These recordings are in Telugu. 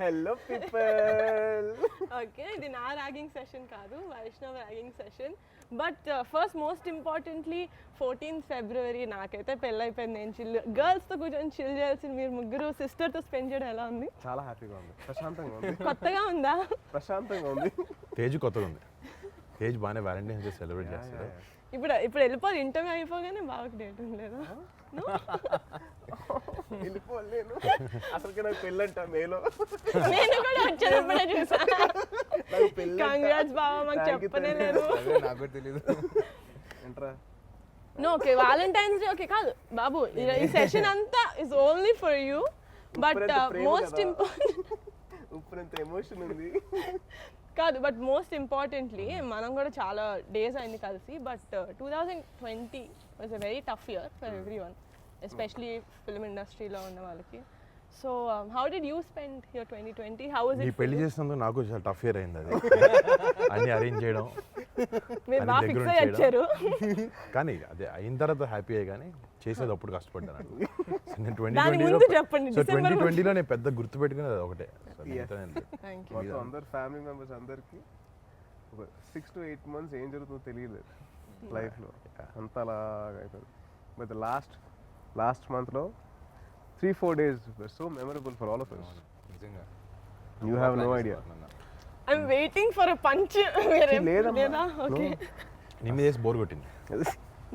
Hello people. ఓకే, ఇది నా ర్యాగింగ్ సెషన్ కాదు, Vaishnav ragging session. But first most importantly 14th February నాకైతే పెళ్ళైపోయింది. నేను గర్ల్స్తో కూర్చొని చిల్ చేయాల్సింది మీరు ముగ్గురు సిస్టర్తో స్పెండ్ చేయడం ఎలా ఉంది? చాలా హ్యాపీగా ఉంది, ప్రశాంతంగా ఉంది. కొత్తగా ఉందా? ప్రశాంతంగా ఉంది. తేజ్ కొత్తగా ఉంది. తేజ్ బాగానే వ్యాలంటైన్స్ డే సెలబ్రేట్ చేస్తాడు. ఇప్పుడు వెళ్ళిపోయి ఇంటర్వ్యూ అయిపోగానే బాగా డేట్ ఉండలేదా? వెళ్ళిపోలేను అసలుకి. నాకు పెళ్ళంట మేలో. నేను కూడా వచ్చేటప్పుడే చూసాను. కంగ్రాట్స్ బావా, మాకు చెప్పనే లేదు. నాకు తెలియదు. No, okay valentine's day okay కాదు బాబు, ఈ సెషన్ అంతా is only for you. But most important ఉప్పునంత ఎమోషన్ ఉంది కాదు, బట్ మోస్ట్ ఇంపార్టెంట్లీ మనం కూడా చాలా డేస్ అయింది కలిసి. But 2020 was a very tough year for every one, especially film ఇండస్ట్రీలో ఉన్న వాళ్ళకి. So how did you spend your 2020? How was నీ ఇట్? పెళ్లి చేసినందుకు నాకు చాలా టఫ్ ఇయర్ అయింది అది. అన్ని అరేంజ్ చేయడం, మీరు అన్ని బాగా దగ్గర ఫిక్స్ నుంచి అయ్యి వచ్చారు. కానీ అదే అయిన తర్వాత హ్యాపీ అయ్యి, కానీ చేసేది అప్పుడు కష్టపడ్డాను. నేను దాని 2020లో ముందు చెప్పండి, సో డిసెంబర్ 2020లో నేను పెద్ద గుర్తు పెట్టుకునేది అది ఒకటే. Thank you. మొత్తం అందరు ఫ్యామిలీ మెంబర్స్ అందరికి ఒక 6 to 8 months ఏం జరుగుతుందో తెలియలేదు లైఫ్లో, అంత అలాగా అయిపోయింది. బట్ లాస్ట్ మంత్లో 3-4 days were so memorable for all of us. నిజంగా You have no idea. I'm waiting for a punch. లేదా? ఓకే, నీ మీద వేసి బోర్ కొట్టింది.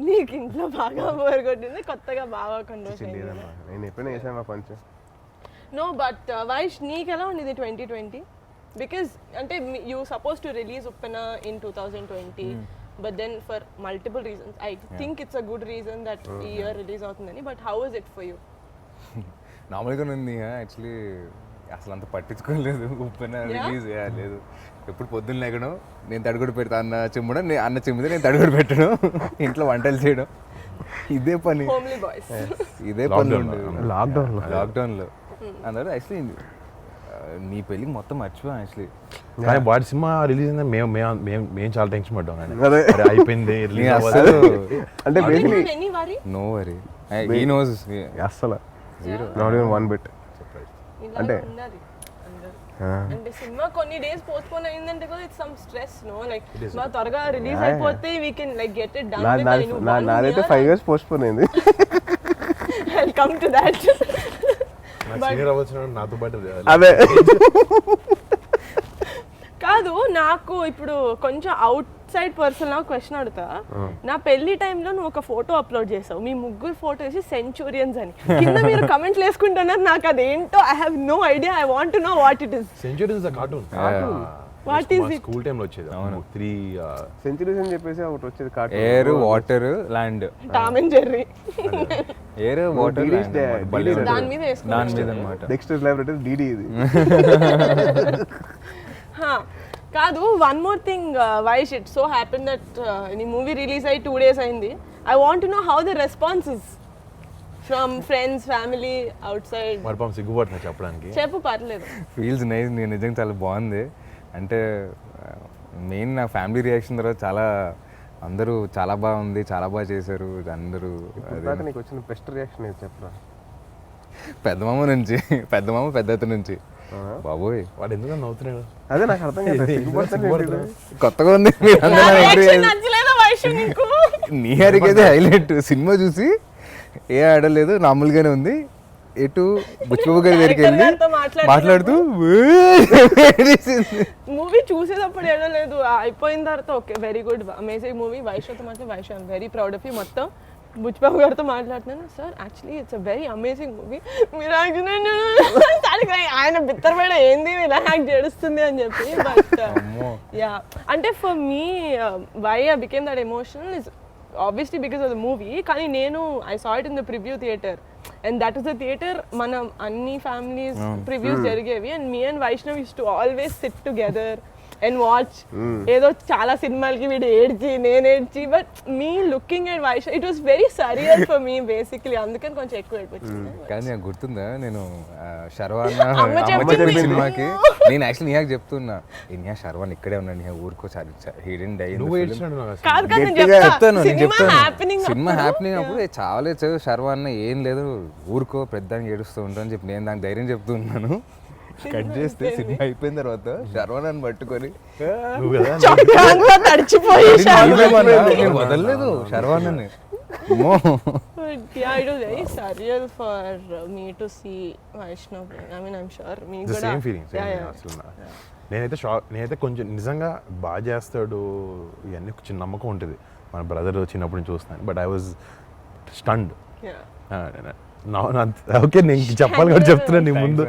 నీకు ఇంట్లో బాగా బోర్ కొట్టింది, కొత్తగా బాగా కండోషన్. లేదమ్మా, నేను ఎప్పుడైనా వేసాను మా పంచ్. నో, బట్ వైష్ నీకు ఎలా ఉండేది 2020? బికాస్ అంటే you suppose to release Uppena in 2020, but then for multiple reasons I think it's a good reason that ఈ ఇయర్ రిలీజ్ అవుతుందని. But how is it for you? నార్మల్గానే ఉంది యాక్చువల్లీ. అసలు అంత పట్టించుకోలేదు. ఉప్పెన రిలీజ్ లేదు. ఎప్పుడు పొద్దున్న లేకడం, నేను తడుగుడు పెడతా అన్న చెమ్మడం, అన్న చెమ్మితే నేను తడుగుడు పెట్టడం, ఇంట్లో వంటలు చేయడం, ఇదే పని. Homely boys. ఇదే పని లాక్డౌన్లో అందరూ యాక్చువల్లీ నీ పెళ్ళికి మొత్తం మర్చిపోయాం యాక్చువల్లీ. కానీ వాడి సినిమా రిలీజ్ అయింది మేము చాలా టెన్షన్ పడ్డాం. అదే. అరే అయిపోయింది రిలీజ్ అసలు అంటే basically any worry? No worry, he knows. అస్సలు నాట్ ఈవెన్ వన్ బిట్. అంటే అంటే సినిమా కొన్ని డేస్ పోస్ట్పోన్ అయిందంటే కూడా it's some stress, no like మా త్వరగా రిలీజ్ అయిపోతే we can like get it done. నాదైతే 5 years పోస్ట్పోన్ అయింది. I'll come to that. Senior అవ్వచ్చు నాతో పాటు. అదే కాదు, నాకు ఇప్పుడు కొంచెం అవుట్ సైడ్ పర్సన్ క్వశ్చన్ అడుగుతా. నా పెళ్లి టైంలో నువ్వు ఒక ఫోటో అప్లోడ్ చేసావు, మీ ముగ్గురు ఫోటో వేసి సెంచురియన్స్ అని. కింద మీరు కమెంట్లు వేసుకుంటున్నారు, నాకు అదేంటో I have no idea. I want to know what it is. Centuries cartoon. What is it? School టైంలో వచ్చేది. 3 సెంచురీస్ అని చెప్పేసి ఒకటి వచ్చేది cartoon. Air, water, land. Tom and Jerry. Air, water, దాని మీద వేసుకుంటా. దాని మీద అనమాట. డెక్స్టర్స్ ల్యాబొరేటరీస్ డిడి ఇది. కాదు, one more thing Vaish, it so happen that నీ మూవీ రిలీజ్ అయ్యి 2 days అయింది. I want to know how the response is from friends, family, out side. మరి పాపం సిగ్గుపడుతున్నా చెప్పడానికి. చెప్పు, పర్లేదు. Feels nice. నేను నిజంగా చాలా బాగుంది. అంటే మెయిన్ నా ఫ్యామిలీ రియాక్షన్ తర్వాత చాలా అందరూ చాలా బాగుంది, చాలా బాగా చేశారు అందరూ. దాకా నీకు వచ్చిన బెస్ట్ రియాక్షన్ ఏది చెప్పరా? పెద్దమామ నుంచి, పెద్దమామ పెద్దత నుంచి. బాబోయ్ వాడు ఎందుకు నవ్వుతున్నాడు? అదే నాకు అర్థం కాదు. కొత్తగా ఉంది. నచ్చలేదా వైష్ నీకు? నీ హరికైతే హైలైట్. సినిమా చూసి ఏ ఆడలేదు, మామూలుగానే ఉంది. ఎటు బుచ్చిబాబు గారి దగ్గరికి వెళ్ళి మాట్లాడుతూ మూవీ చూసేటప్పుడు ఏడలేదు, అయిపోయిన తర్వాత okay very good amazing movie. వైష్తో మాట్లాడి Vaish I'm very proud of you. మొత్తం బుచ్చిబాబు గారితో మాట్లాడుతున్నాను, sir actually it's a very amazing movie. మీరు ఆయన బిత్తరపేడ ఏంది ఇలా యాక్ట్ చేస్తుంది అని చెప్పి. బట్ యా, అంటే for me why I became that emotional is obviously because of the movie. కానీ నేను I saw it in the preview theater and that is the theater మనం అన్ని families previews జరిగేవి and me and Vaishnav used to always sit together and watch ఏదో చాలా సినిమాలకి వీడు ఏడ్చి నేను ఏడ్చి but me looking at Vaish it was very surreal for me basically అందుకని కొంచెం ఎక్కువ ఏడిపించింది. కానీ నాకు గుర్తుందా నేను శర్వాన్ అమ్మ అమ్మ చెప్పింది. చెప్పిన సినిమాకి నేను యాక్చువల్లీ నీకు చెప్తున్నా ఇన్యా శర్వాన్ ఇక్కడే ఉన్నాడు నీ ఊరుకో హిడెన్ డై నువ్వు ఏడ్చినాడు నాకు అసలు. కాదు కాదు నేను చెప్తాను నేను సినిమా చెప్తాను హ్యాపెనింగ్ సినిమా హ్యాపీనింగ్ అప్పుడు చావలేదు శర్వాన్ ఏం లేదు ఊరుకో పెద్దానికి ఏడుస్తూ ఉంటా అని చెప్పి నేను దానికి ధైర్యం చెప్తున్నాను. కట్ చేస్తే సినిమా అయిపోయిన తర్వాత శర్వాన్ అని పట్టుకొని నువ్వు కదా చొక్కాంతా తడిచిపోయి నేను వదలలేదు శర్వాన్ అని yeah, it was very surreal for me to see Vaishnav. I mean, I'm sure me the కూడా సేమ్ ఫీలింగ్ అసలు నేనైతే షాక్ నేనైతే కొంచెం నిజంగా బాగా చేస్తాడు ఇవన్నీ చిన్న నమ్మకం ఉంటుంది మన బ్రదర్ చిన్నప్పటి నుంచి చూస్తున్నాను but I was stunned okay నేను చెప్పాలి కూడా చెప్తున్నాను నీ ముందు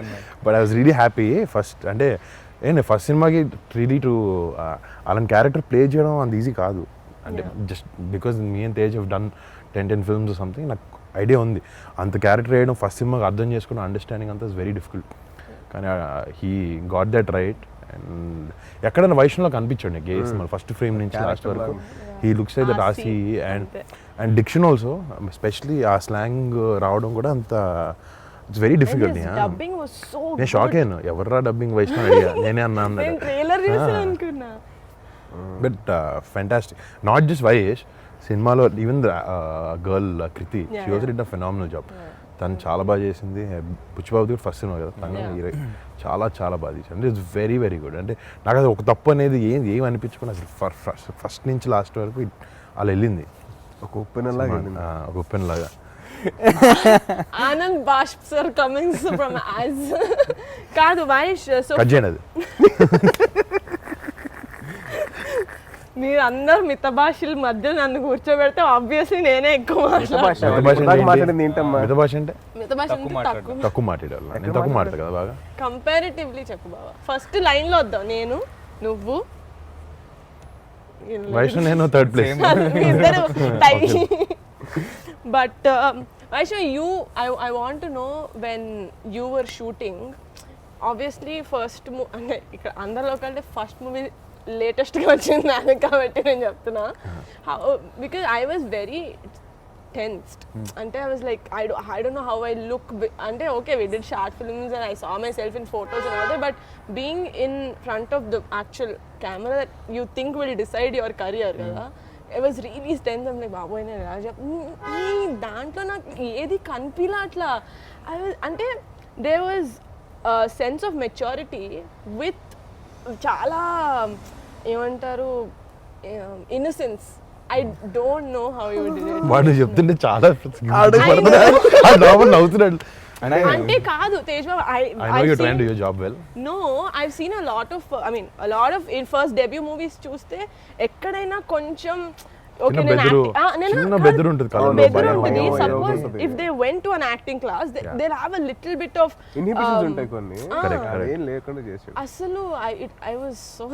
but I was really happy first అంటే నేను ఫస్ట్ సినిమాకి రియలీ టు అలాంటి క్యారెక్టర్ ప్లే చేయడం అంత ఈజీ కాదు అంటే just because me and Tej have done 10 films something నాకు ఐడియా ఉంది అంత క్యారెక్టర్ వేయడం ఫస్ట్ సినిమాకి అర్థం చేసుకున్న అండర్స్టాండింగ్ అంతా ఇస్ వెరీ డిఫికల్ట్ కానీ he got that right and ఎక్కడైనా వైష్ణవ్లో కనిపించాడు నాకు గేస్ మన ఫస్ట్ ఫ్రేమ్ నుంచి లాస్ట్ వరకు he looks like that Aasi and diction also especially ఆ స్లాంగ్ రావడం కూడా అంత it's very difficult dubbing was so నేను షాక్ అయ్యాను ఎవర్రా డబ్బింగ్ వైష్ణవ్ అడిగా నేనే అన్నా నేను అన్నాడు ట్రైలర్ చూసి అనుకున్నా but fantastic not just Vaish సినిమాలో even girl Kriti she was did a phenomenal job తను చాలా బాగా చేసింది బుచ్చిబాబు కూడా ఫస్ట్ సినిమా కదా తను చాలా చాలా బాగా చేసింది అంటే ఇట్స్ వెరీ వెరీ గుడ్ అంటే నాకు అది ఒక తప్పు అనేది ఏం అనిపించుకుని అసలు ఫస్ట్ నుంచి లాస్ట్ వరకు అలా వెళ్ళింది ఒక ఉప్పెన లాగా ఒక ఉప్పెన్ లాగా ఆనంద్ బాష్ప్ సార్ కమింగ్స్ ఫ్రమ్ యాజ్ కాదు వైష్ సో కట్ చేయండి అది మీరు అందరు మిత భాషల మధ్య నన్ను కూర్చోబెడితే ఆబ్వియస్లీ నేనే ఎక్కువ మాట్లాడింది ఏంటమ్మా మిగతా భాష అంటే మిత భాష అంటే తక్కువ తక్కువ మాట్లాడాలి నేను తక్కువ మాట్లాడతా కదా బాగా కంపారిటివ్లీ చెప్పు బాబా ఫస్ట్ లైన్ లో వద్దాం నేను నువ్వు వైష్ణవ్ నేను థర్డ్ ప్లేస్ ఇద్దరు tie but Vaishnav you I want to know when you were shooting obviously first అంటే ఇక్కడ అందరిలో కంటే ఫస్ట్ మూవీ లేటెస్ట్గా వచ్చింది దానికి కాబట్టి నేను చెప్తున్నా because I was very tensed అంటే I was like I don't know how I look అంటే okay we did short films and I saw myself in photos and all but being in front of the actual camera that you think will decide your career కదా I was really tense I'm like బాబోయ్ నేను ఎలా ఈ దాంట్లో నాకు ఏది కనిపిలా అట్లా ఐ వాజ్ అంటే they was sense of maturity with చాలా ఏమంటారు innocence I don't know how you did it వాడు చెప్తుంటే చాలా నవ్వుతున్నాడు అంటే కాదు తేజ్ బాబు I know you're trying to do your job well. No, I've seen a lot of in first debut movies చూస్తే ఎక్కడైనా కొంచెం చిన్న బెదురు ఉంటుంది కళ్ళలో భయం. Suppose if they went to an acting class they have a little bit of inhibitions ఉంటాయి కొన్ని Correct, correct. ఏం లేకుండా చేసాడు అసలు ఐ వాజ్ సో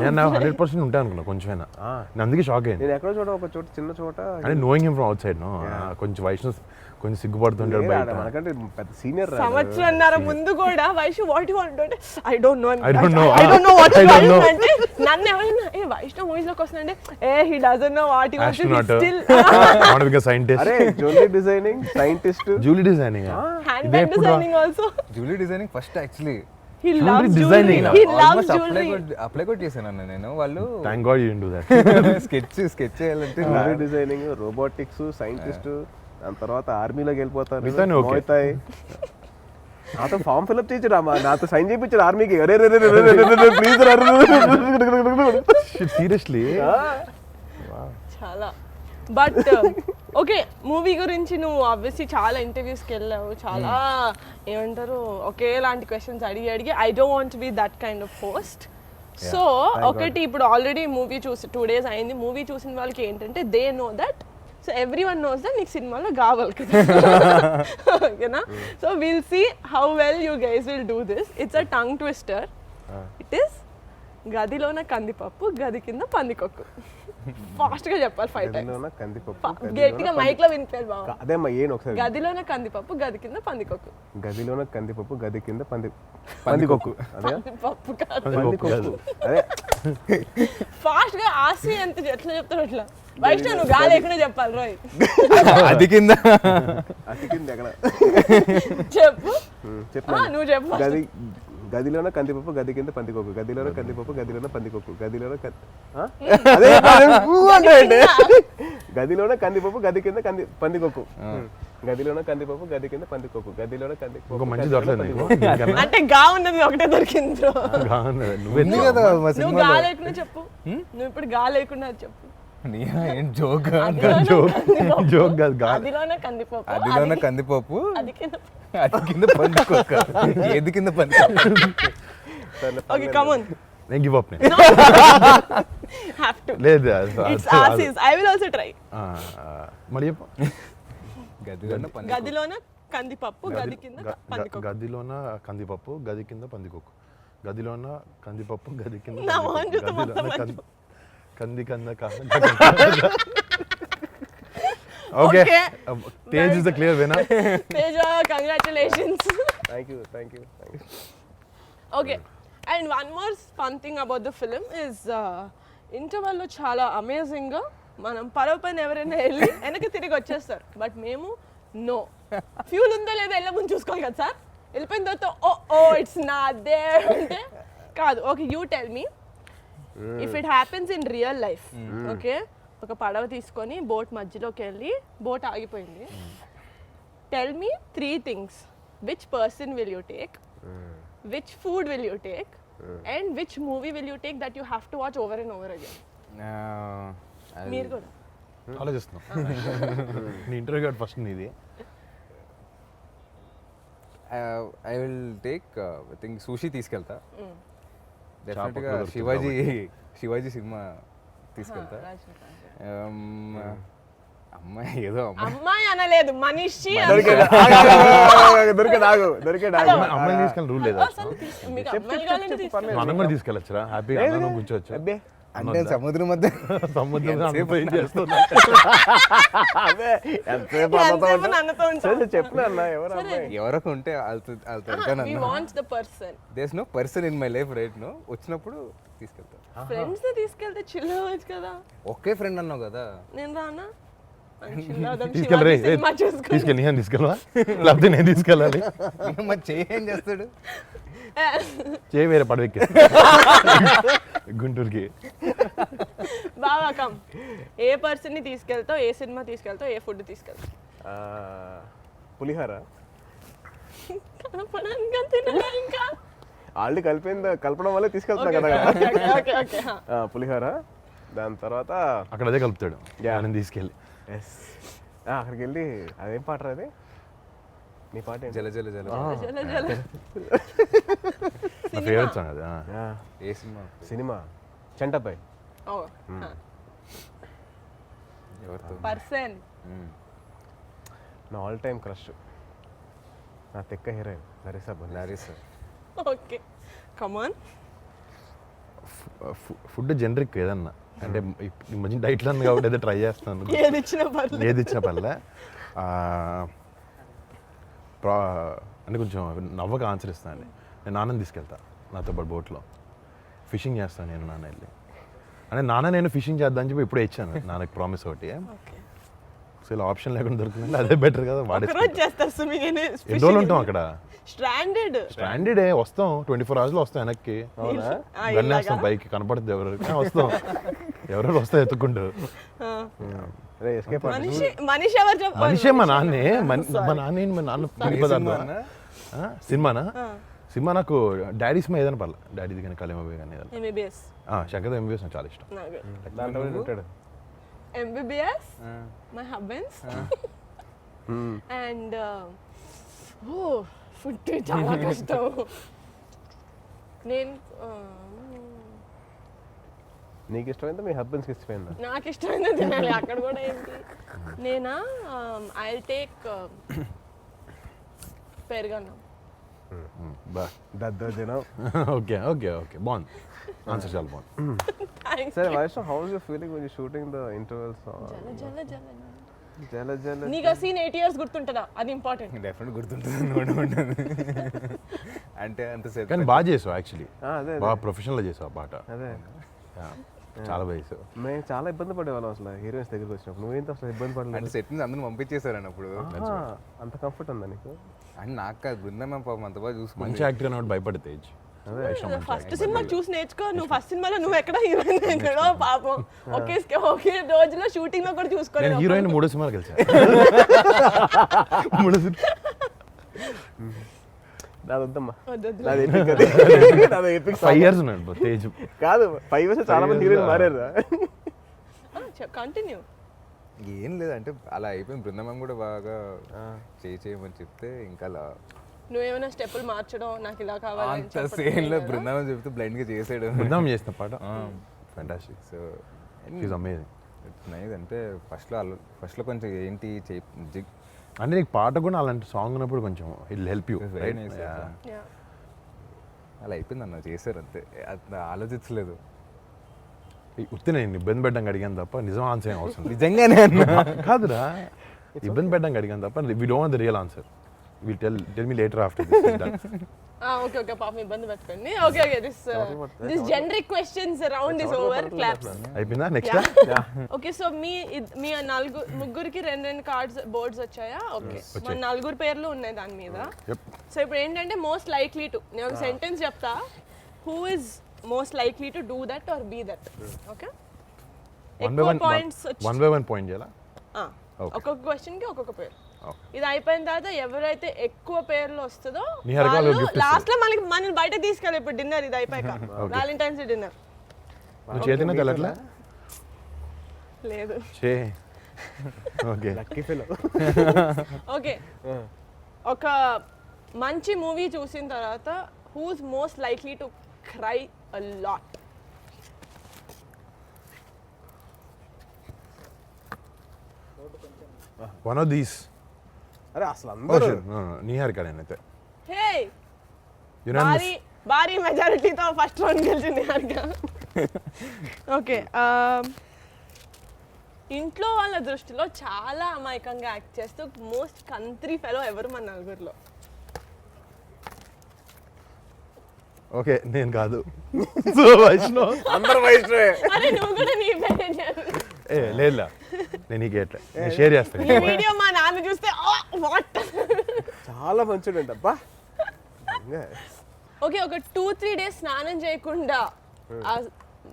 నేను 100% ఉంటాను అనుకున్నా కొంచెమైనా నేను అందుకే షాక్ అయ్యింది నేను ఎక్కడో చోట ఒక చోట చిన్న చోట అంటే knowing him from outside no కొంచెం వైష్ణవ్ కొంచెం సిగ్గుపడుతుంటాడు బయట మనకంటే పెద్ద సీనియర్ సంవత్సరంన్నర ముందు కూడా వైష్ణవ్ వాట్ యు వాంట్ అంటే I don't no I don't know. I don't know what I don't know. అంటే నన్ను ఎవరైనా ఏ వైష్ణవ్ మూవీస్ లోకి వస్తుందంటే he doesn't know what he wants Astronaut. Still want become scientist అరే jewellery designing scientist jewellery designing hand bag designing also jewellery designing first actually he Jewelry loves designing. Jewellery he loves jewellery apply కూడా చేశాను అన్న నేను వాళ్ళు thank god you do that sketch చేయాలంటే జ్యువెలరీ డిజైనింగ్ రోబోటిక్స్ సైంటిస్ట్ దాని తర్వాత ఆర్మీలోకి వెళ్ళిపోతారు మిగతాన్ని okay. మోతాయి నాతో ఫామ్ ఫిల్అప్ చేయించారు అమ్మా నాతో సైన్ చేయించారు ఆర్మీకి అరే ప్లీజ్ సీరియస్లీ చాలా బట్ ఓకే మూవీ గురించి నువ్వు ఆబ్వియస్లీ చాలా ఇంటర్వ్యూస్కి వెళ్ళావు చాలా ఏమంటారు ఒకేలాంటి క్వశ్చన్స్ అడిగి I don't want be that kind of post so ఒకటి ఇప్పుడు ఆల్రెడీ మూవీ చూసి 2 days అయింది మూవీ చూసిన వాళ్ళకి ఏంటంటే they know that so every one knows that నీకు సినిమాలో కావాలి కదా ఓకేనా so will see how well you guys will do this it's a tongue twister it is గదిలోన కందిపప్పు గది కింద పందికొక్కు. ఫాస్ట్ గా చెప్పాలి 5 టైమ్స్. గదిలోన కందిపప్పు గట్టిగా మైక్ లో వినిపించాలి బావ. అదేమ్మా ఏను ఒకసారి గదిలోన కందిపప్పు గది కింద పందికొక్కు. గదిలోన కందిపప్పు గది కింద పందికొక్కు అదే పప్పు కాదు. పందికొక్కు అదే ఫాస్ట్ గా ఆసి ఎంత ఎట్లా చెప్తారు అట్లా. వైష్ణవ్ నువ్వు గాలి లేకుండా చెప్పాలి రోయ్. అది కింద అతికింది ఎక్కడ చెప్పు. చెప్పు నువ్వు చెప్పు. గదిలోన కందిపప్పు గది కింద పందికొక్కు గదిలోన కందిపప్పు గదిలోన పందికొక్కు గదిలోన గదిలోన కందిపప్పు గది కింద పందికొక్కు గదిలోన కందిపప్పు గది కింద పందికొక్కు గదిలోన ఒక కందిపప్పు మంచి దొరకలేదు నీకు అంటే గా ఉన్నది ఒకటే దొరికింది బ్రో. నువ్వు కదా మా నువ్వు సినిమాలో. గా లేకుండా చెప్పు. నువ్వు ఇప్పుడు గా లేకుండా చెప్పు. ఏం జోక్ జోక్ కాదు గాలి. అదిలోనే కందిపప్పు అదిలోన కందిపప్పు అది కింద. అది కింద పందికొక్క ఏది కింద పందికొక్క ఓకే కమ్ ఆన్. నేను గివ్ అప్ హావ్ టు. లేదు it's Aasi's. I will also try. మరి చెప్పు. గదిలోన కందిపప్పు గది కింద పందికొక్కు. గదిలోన కందిపప్పు గది కింద పందికొక్కు గదిలోన కందిపప్పు గది కింద నా మొహం చూస్తే గదిలోన మొత్తం కంది కంద okay Tej is the clear winner. Teja congratulations. Thank you okay and one more fun thing about the film is ఇంటర్వెల్లో చాలా అమేజింగ్గా మనం పరవ పైన ఎవరైనా వెళ్ళి వెనక్కి తిరిగి వచ్చేస్తారు. బట్ మేము నో ఫ్యూల్ ఉందో లేదో వెళ్ళే ముందు చూసుకోవాలి కదా సార్. వెళ్ళిపోయిన తర్వాత ఓ ఇట్స్ నాట్ దేర్ అంటే కాదు. Okay you tell me if it happens in real life. Okay ఒక పడవ తీసుకొని బోట్ మధ్యలోకి వెళ్ళి బోట్ ఆగిపోయింది. Tell me 3 things. Which person will you take, which food will you take and which movie will you take that you have to watch over and over again. మీరు కూడా ఆలోచిస్తున్నాం. నీ ఇంటర్వ్యూ కార్డ్ ఫస్ట్ నీది. I will take I think Sushee తీసుకెళ్తా. డెఫినెట్గా చాప శివాజీ సినిమా తీసుకెళ్తా. అమ్మాయి ఏదో అమ్మాయి అనలేదు మనిషి. అమ్మాయిని తీసుకెళ్ళి రూల్ లేదా? మీకు అమ్మాయిలు కావాలంటే తీసుకోండి. మనం కూడా తీసుకెళ్ళొచ్చురా హ్యాపీగా అందరం కూర్చోవచ్చు. అబ్బే అంటే సముద్రం మధ్య సముద్రం ఎంతసేపు ఏం చేస్తున్నా అదే ఎంతసేపు ఎంతసేపు నన్నుతో ఉంటావు. చెప్పిన అన్న ఎవరు అమ్మాయి ఎవరొక ఉంటే We want the person. There's no person in my life right no. వచ్చినప్పుడు తీసుకెళ్తా. ఫ్రెండ్స్ ని తీసుకెళ్తే చిల్ అవ్వచ్చు కదా. ఒకే ఫ్రెండ్ అన్నావు కదా. నేను రానా? chill అవుదాం, తీసుకెళ్ళి శివాజీ సినిమా చూసుకొని. తీసుకెళ్ళి నేను తీసుకెళ్ళవా లేకపోతే నేను తీసుకెళ్ళాలి? మరి చేయి ఏం చేస్తాడు? చేయి వేరే పడవెక్కి గుంటూరుకి. బాగా కమ్. ఏ పర్సన్ ని తీసుకెళ్తావు, ఏ సినిమా తీసుకెళ్తావు, ఏ ఫుడ్ తీసుకెళ్తావు? పులిహార కనపడానికి అంతేనా ఇంకా? ఆల్రెడీ కలపడం వల్లే తీసుకెళ్తున్నా కదా. ఓకే ఓకే పులిహార. దాని తర్వాత అక్కడ అదే కలుపుతాడు నేను తీసుకెళ్ళి. అక్కడికి వెళ్ళి అదేం పాట అది నీ పాట ఏంటి? జల జల జల జల జల. నా ఫేవరెట్ సాంగ్ అది. ఏ సినిమా? సినిమా చంటపై. ఓ ఎవరితో? పర్సన్. నా ఆల్ టైమ్ క్రష్ నా తెక్క హీరోయిన్ లారీస్. Okay come on. Food generic ఏదన్నా అంటే ఈ మధ్య డైట్లో ఉంది కాబట్టి ఏదో ట్రై చేస్తాను. ఏది ఇచ్చినా పర్లేదు. ఏది ఇచ్చిన పర్లే. అంటే కొంచెం నవ్వక ఆన్సర్ ఇస్తాను. నేను నాన్నని తీసుకెళ్తా నాతో పాటు బోట్లో ఫిషింగ్ చేస్తాను. నేను నాన్న వెళ్ళి అంటే నాన్న నేను ఫిషింగ్ చేద్దామని చెప్పి ఇప్పుడే ఇచ్చాను నాన్నకి ప్రామిస్ ఒకటి. సో ఇలా ఆప్షన్ లేకుండా దొరుకుతుంది అదే బెటర్ కదా. ఒకరోజు చేస్తారు స్విమ్మింగ్. ఎన్ని రోజులు ఉంటాం అక్కడ? స్ట్రాండెడ్ వస్తాం 24 hours వస్తాం వెనక్కి. గన్నేస్తాం పైకి కనపడుతుంది ఎవరు వస్తాం. ఎవరెవరు వస్తాయి ఎత్తుకుంటూ. మనిషి ఎవరు చెప్పారు? మనిషే మా నాన్నే. మా నాన్న మా నాన్న పిండి పదార్థం. సినిమానా? సినిమా నాకు డాడీ సినిమా ఏదైనా పర్లే. డాడీది కానీ కళిమబే కానీ ఏదైనా. ఎంబీబీఎస్. శంకర్ ఎంబీబీఎస్ నాకు చాలా ఇష్టం. ఉంటాడు MBBS my husband's and food చాలా కష్టం. నేను నీకు ఇష్టమైందా మీ హస్బెండ్స్కి ఇష్టమైందా? నాకు ఇష్టమైంది తినాలి. అక్కడ కూడా ఏంటి నేనా ఐ టేక్ పెరుగన్నం. బా దద్దోజనం. ఓకే ఓకే ఓకే బాగుంది ఆన్సర్ చాలా బాగుంది. సరే Vaishnav, how is your feeling when you shooting the intervals? జల జల నీకు ఆ సీన్ 8 years గుర్తుంటుందా? అది ఇంపార్టెంట్. డెఫినెట్ గుర్తుంటుంది. అంటే అంతసేపు కానీ బాగా చేసావు యాక్చువల్లీ, అదే బాగా ప్రొఫెషనల్గా చేసావు ఆ పాట. అదే Yeah, చాలా బాగా చేసావు. మేము చాలా ఇబ్బంది పడేవాళ్ళం అసలు హీరోయిన్స్ దగ్గరికి వచ్చినప్పుడు. నువ్వేంత అసలు ఇబ్బంది అంటే పడలేదు? సెట్ నుంచి అందరూ పంపించేశారని అప్పుడు. అంత కంఫర్ట్ ఉందా నీకు? అండ్ నాకు కాదు, బృందం పాపం అంత బాగా చూసుకుంది. మంచి యాక్టర్ అన్నట్టు భయపడే తేజ్. ఫస్ట్ సినిమా చూసి నేర్చుకో. నువ్వు ఫస్ట్ సినిమాలో నువ్వు ఎక్కడ హీరోయిన్ ఎక్కడో పాపం ఒకే రోజులో షూటింగ్ లో కూడా నేను చూసుకోలేదు. హీరోయిన్ 3 సినిమాలు కలిసా. 3 సినిమా నాది వద్దమ్మా, వద్దొద్దు. నాది epic అది. నాది epic song. 5 years ఉన్నాడు తేజ్. కాదు 5 years చాలా మంది హీరోయిన్ మారారు. కంటిన్యూ. ఏం లేదంటే అలా అయిపోయింది. బృందం కూడా బాగా చేయమని చెప్తే ఇంకా అలా నువ్వేమైనా స్టెప్పులు మార్చడం నాకు ఇలా కావాలి అంత సేమ్ లో బృందావనం చెప్తే బ్లైండ్ గా చేసాడు. బృందావనం చేసిన పాట fantastic. So is amazing. It's nice. అంటే ఫస్ట్లో కొంచెం ఏంటి అంటే నీకు పాట కూడా అలాంటి సాంగ్ ఉన్నప్పుడు కొంచెం it help you. Very nice. అలా అయిపోయింది అన్న, చేశారు అంతే, అట్లా ఆలోచించలేదు. ఉత్తి నేను ఇబ్బంది పెట్టడానికి అడిగాను తప్ప నిజం ఆన్సర్ ఏం అవసరం లేదు. నిజంగానే అన్న. కాదురా, ఇబ్బంది పెట్టడానికి అడిగాను తప్ప we don't want the real answer. Will tell me later after this. Okay okay పాపం ఇబ్బంది పెట్టకండి. Okay okay this generic questions round is over. Claps. అయిపోయిందా? నెక్స్ట్ ఓకే సో మీ ముగ్గురికి 2 కార్డ్స్ బోర్డ్స్ వచ్చాయా? ఓకే మన 4 పేర్లు ఉన్నాయి దాని మీద. సో ఇప్పుడు ఏంటంటే మోస్ట్ లైక్లీ టు, నేను ఒక సెంటెన్స్ చెప్తా, who is most likely to do that or be that. Okay ఎక్కువ points one by one point చేయాలా? ఒక్కొక్క క్వశ్చన్ కి ఒక్కొక్క పేరు. ఇది అయిపోయిన తర్వాత ఎవరైతే ఎక్కువ పేర్లు వస్తుందో లాస్ట్ లో మనల్ని బయట తీసుకెళ్ళి ఇప్పుడు డిన్నర్ ఇది అయిపోయాక వ్యాలంటైన్స్ డే డిన్నర్. నువ్వు చేతిన తెల్లట్లా లేదు. Okay lucky fellow. ఓకే ఒక మంచి మూవీ చూసిన తర్వాత who's most likely to cry a lot? One of these. అరే అసలు అందరూ నిహారిక నేనైతే హే భారీ మెజారిటీతో ఫస్ట్ రౌండ్ గెలిచింది కనుక. ఓకే ఇంట్లో వాళ్ళ దృష్టిలో చాలా అమాయకంగా యాక్ట్ చేస్తూ మోస్ట్ కంట్రీ ఫెలో ఎవరు మన 4లో? ఓకే నేను కాదు. సో వైష్ణవ్ అందరూ వైష్ణవే. అరే నువ్వు కూడా నీ పేరే చెప్పు. లేదా నేను నీకు ఎట్లా నేను షేర్ చేస్తాను. ఈ వీడియో మా నాన్న చూస్తే వాట్. చాలా మంచిదంట అబ్బా. ఓకే ఒక 2-3 days స్నానం చేయకుండా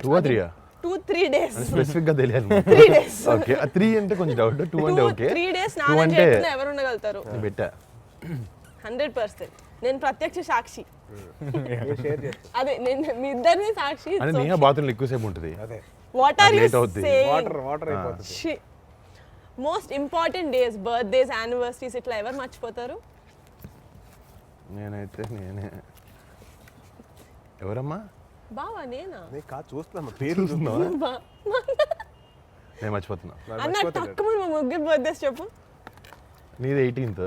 2 or 3 2-3 days స్పెసిఫిక్ గా తెలియాలి. 3 days ఓకే 3 అంటే కొంచెం డౌట్, 2 అంటే ఓకే. 3 days స్నానం చేయకుండా ఎవరు ఉండగలుగుతారు? నేను పెట్టా 100%. నేను ప్రత్యక్ష సాక్షి. షేర్ చేస్తా. అదే నేను మీ ఇద్దరిని సాక్షి. అంటే నేహా బాత్రూంలో ఎక్కువసేపు ఉంటుంది. అదే వాట్ ఆర్ యు late అవుద్ది. సేయింగ్? వాటర్ అయిపోతుంది. Most important days, birthdays, anniversaries ఇట్లా ఎవరు మర్చిపోతారు? నేనైతే నేనే. ఎవరమ్మా? బావా నేనా? నేను కాదు చూస్తున్నా పేరు చూస్తున్నావా? నేను మర్చిపోతున్నా. అన్న తక్కువ మా ముగ్గురు బర్త్డేస్ చెప్పు. నీది 18th,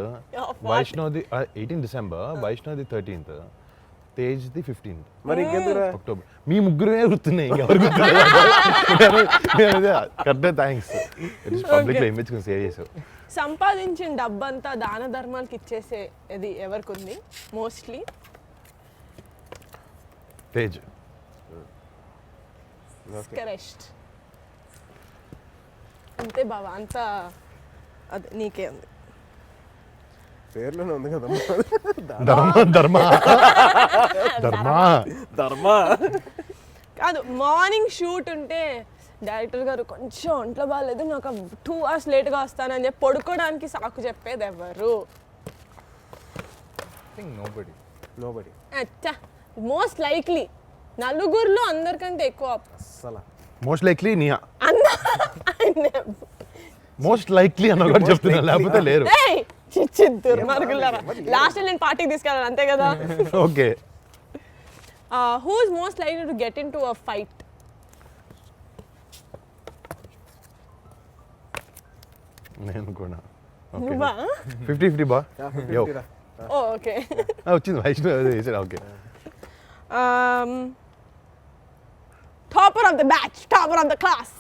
వైష్ణవ్ది 18 December, వైష్ణవ్ది 13th, తేజ్ది 15th. మరి ఇంకెందుకురా? అక్టోబర్. మీ ముగ్గురే గుర్తున్నాయి, ఇంకెవరు గుర్తున్నారు? కరెక్టే, థ్యాంక్స్. పబ్లిక్లో ఇమేజ్ కొంచెం సేవ్ చేసావు. సంపాదించిన డబ్బంతా దాన ధర్మాలకు ఇచ్చేసే ఇది ఎవరికి ఉంది మోస్ట్లీ? తేజ్. కరెక్ట్. అంతే బావా, అంత అది నీకే ఉంది. పేర్లోనే ఉంది కదా ధర్మా. కాదు మార్నింగ్ షూట్ ఉంటే డైరెక్టర్ గారు కొంచెం ఒంట్లో బాగాలేదు, నేను ఒక 2 hours లేట్గా వస్తానని చెప్పి పడుకోవడానికి సాకు చెప్పేది ఎవరు? నోబడి. అచ్చా మోస్ట్ లైక్లీ 4లో అందరికంటే ఎక్కువ అస్సలు మోస్ట్ లైక్లీ నిహా. అన్న మోస్ట్ లైక్లీ అన్న కూడా చెప్తున్నా, లేకపోతే లేరు. దుర్మార్గులారా, లాస్ట్ నేను పార్టీకి తీసుకెళ్ళాను అంతే కదా. Okay who is most likely to get in to a fight? నేను కూడా. నువ్వా? 50-50 బా. యో ఓ ఓకే. వచ్చింది వైష్ణవ్ వేసాడు. Okay, topper of the batch, topper of the class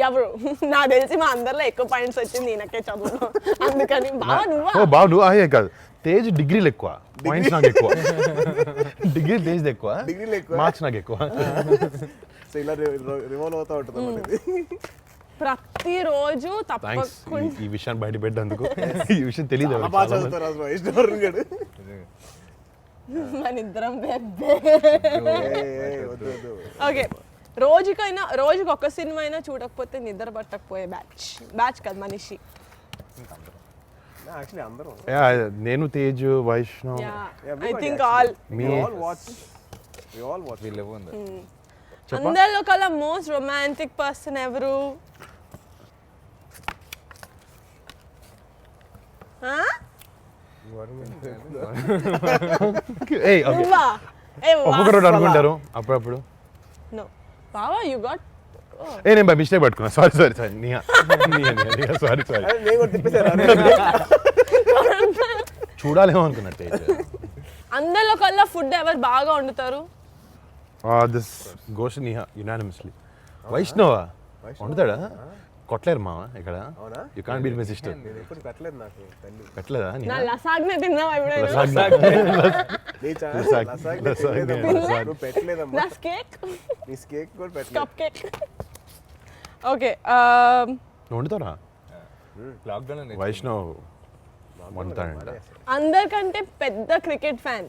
ఎవరు? నాకు తెలిసి మా అందరిలో ఎక్కువ పాయింట్స్ వచ్చింది ఈయనకే చదువులో, అందుకని బావ నువ్వా? ఓ బాబు నువ్వు అయ్యే కాదు, తేజ్ డిగ్రీలు ఎక్కువ, పాయింట్స్ నాకు ఎక్కువ. డిగ్రీ తేజ్ ఎక్కువ, డిగ్రీలు ఎక్కువ. మార్క్స్ నాకు ఎక్కువ. సో ఇలా రివాల్వ్ అవుతూ ఉంటుంది అన్నమాట ఇది. ప్రతిరోజు థ్యాంక్స్ తప్పకుండా ఈ విషయాన్ని బయట పెట్టేందుకు. ఈ విషయం తెలియదు చాలా బాగా చదువుతారు అసలు వైష్ణవ్ గారు. మన ఇద్దరం వద్దు వద్దు. ఓకే, రోజుకి ఒక సినిమా అయినా చూడకపోతే నిద్ర పట్టకపోయే బ్యాచ్ కాదు మనిషి. యాక్చువల్లీ అందరం నేను Tej Vaishnav I think all me we all watch. వీళ్ళు ఉంది. అందరిలో కల్లా మోస్ట్ రొమాంటిక్ పర్సన్ ఎవరు? ఏయ్ ఓకే, నువ్వా? ఒక్కొక్కరు ఒకటి అనుకుంటారు అప్పుడప్పుడు. నో బావా, యు గాట్ నేను బై మిస్టేక్ పట్టుకున్నా, సారీ నియా సారీ అరే నేను కూడా తిప్పేశాను. చూడాలేమో అనుకున్నా తేజ్. అందరిలో కల్లా ఫుడ్ ఎవరు బాగా వండుతారు? This goes Niha unanimously. వైష్ణవా వండుతాడా? కొట్టలేరు మామ ఇక్కడ. అవునా? You can't beat my sister. నేను ఎప్పుడు పెట్టలేదు నాకు తల్లి. పెట్టలేదా నా లసాగ్నే తిన్నావా ఎప్పుడైనా? నీ ఛానల్ లసాగ్, లసాగ్ లసాగ్ పెట్టలేదమ్మా. లసాగ్. నువ్వు పెట్టలేదమ్మా. నా కేక్, నీ కేక్ కూడా పెట్టలేదు. Cup cake. ఓకే, నువ్వు వండుతారా? లాక్డౌన్ వైష్ణవ్ వండుతాడంట. అందరికంటే పెద్ద cricket fan.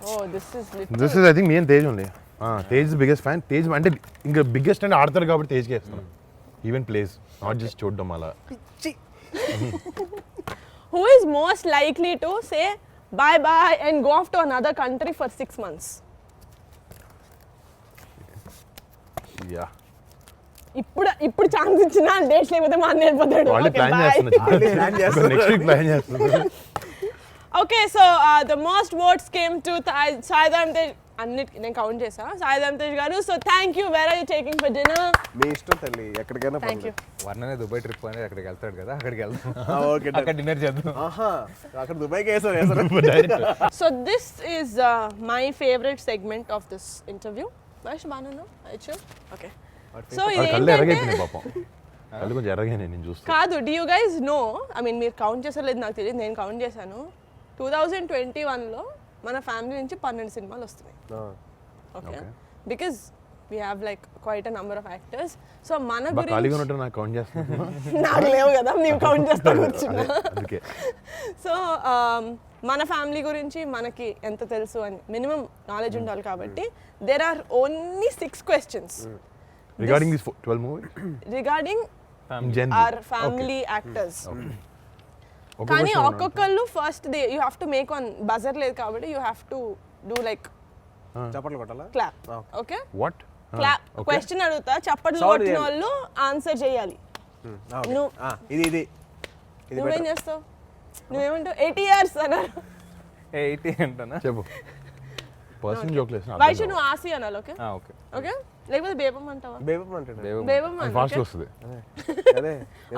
Oh this is this is I think నేను Tej only. Tej biggest fan. Tej అంటే ఇంకా బిగ్గెస్ట్ అంటే ఆడతారు కాబట్టి తేజ్కి వేస్తాను. ఈవెన్ ప్లేస్, నాట్ జస్ట్ చూడడం అలా. Who is most likely to say bye bye and go off to another country for 6 months? Yeah, ఇప్పుడు ఛాన్స్ ఇచ్చినా డేట్స్ లేకపోతే మా అన్న వెళ్ళిపోతాడు. వాళ్ళు ప్లాన్ చేస్తున్నారు. నెక్స్ట్ వీక్ ప్లాన్ చేస్తున్నారు. Okay, so the most votes came to Saidharam Tej. అన్నిటికీ నేను కౌంట్ చేసా. సాయిధరం తేజ్ గారు, so thank you. Where are you taking for dinner? మీ ఇష్టం తల్లి, ఎక్కడికైనా థ్యాంక్ యూ. వర్ణనే దుబాయ్ ట్రిప్ అని అక్కడికి వెళ్తాడు కదా, అక్కడికి వెళ్తాం. ఓకే అక్కడ డిన్నర్ చేద్దాం. ఆహా, అక్కడ దుబాయ్కి వేసారు. So this is my favorite segment of this interview. Vash Banana, Aichu. Okay. So కళ్ళు ఎరగైపోయినాయి పాపం. కళ్ళు కొంచెం ఎరగైనాయి నేను చూస్తాను. కాదు, do you guys know, I mean మీరు కౌంట్ చేసారో లేదు నాకు తెలియదు, నేను కౌంట్ చేశాను. 2021లో మన ఫ్యామిలీ నుంచి 12 సినిమాలు వస్తున్నాయి. Okay, because we have like quite a number of actors. So మన ఖాళీగా గురించి ఉన్నట్టు నాకు కౌంట్ చేస్తాను. నాకు లేవు కదా, మేము కౌంట్ చేస్తా కూర్చున్నా. అందుకే సో మన ఫ్యామిలీ గురించి మనకి ఎంత తెలుసు అని మినిమం నాలెడ్జ్ ఉండాలి కాబట్టి there are only 6 questions regarding this 12 movie regarding our family actors. కానీ ఒక్కొక్కళ్ళు first you have to make one buzzer లేదు కాబట్టి you have to do like చప్పట్లు కొట్టాలా? Clap. Okay, what clap. Question అడుగుతా, చప్పట్లు Sound కొట్టిన చేయాలి. వాళ్ళు ఆన్సర్ చేయాలి. నువ్వు ఇది నువ్వేం చేస్తావు? నువ్వేమంటావు? 80 years అన్నారు. 80 అంటానా? చెప్పు. పర్సన్ జోక్ లేదు. వైషు నువ్వు ఆసి అనాలి. Okay okay. ఓకే, లేకపోతే బేబం అంటావా? బేబం అంటాడు. బేబం ఫాస్ట్ వస్తుంది. అదే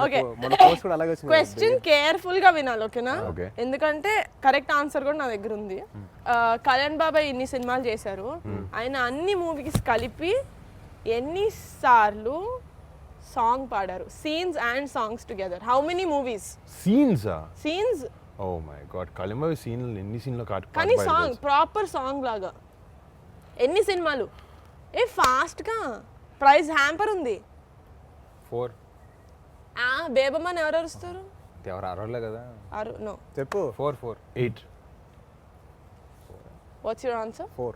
Okay. మన పోస్ట్ కూడా అలాగే వచ్చింది. క్వశ్చన్ కేర్ఫుల్ గా వినాలి, ఓకేనా? Okay. ఎందుకంటే కరెక్ట్ ఆన్సర్ కూడా నా దగ్గర ఉంది. కళ్యాణ్ బాబాయ్ ఇన్ని సినిమాలు చేశారు, ఆయన అన్ని మూవీస్ కలిపి ఎన్నిసార్లు సాంగ్ పాడారు? Scenes and songs together. How many movies? Scenes. Oh my god, కళింబావి సీన్ ఎన్ని సీన్లో కానీ సాంగ్ ప్రాపర్ సాంగ్ లాగా ఎన్ని సినిమాలు? ఏ ఫాస్ట్ గా ప్రైజ్ హ్యాంపర్ ఉంది. 4. బేబమ్ అని ఎవరు అరుస్తారు? ఎవరు అరవలే కదా. నో, చెప్పు. 4. 8. What's your answer? 4.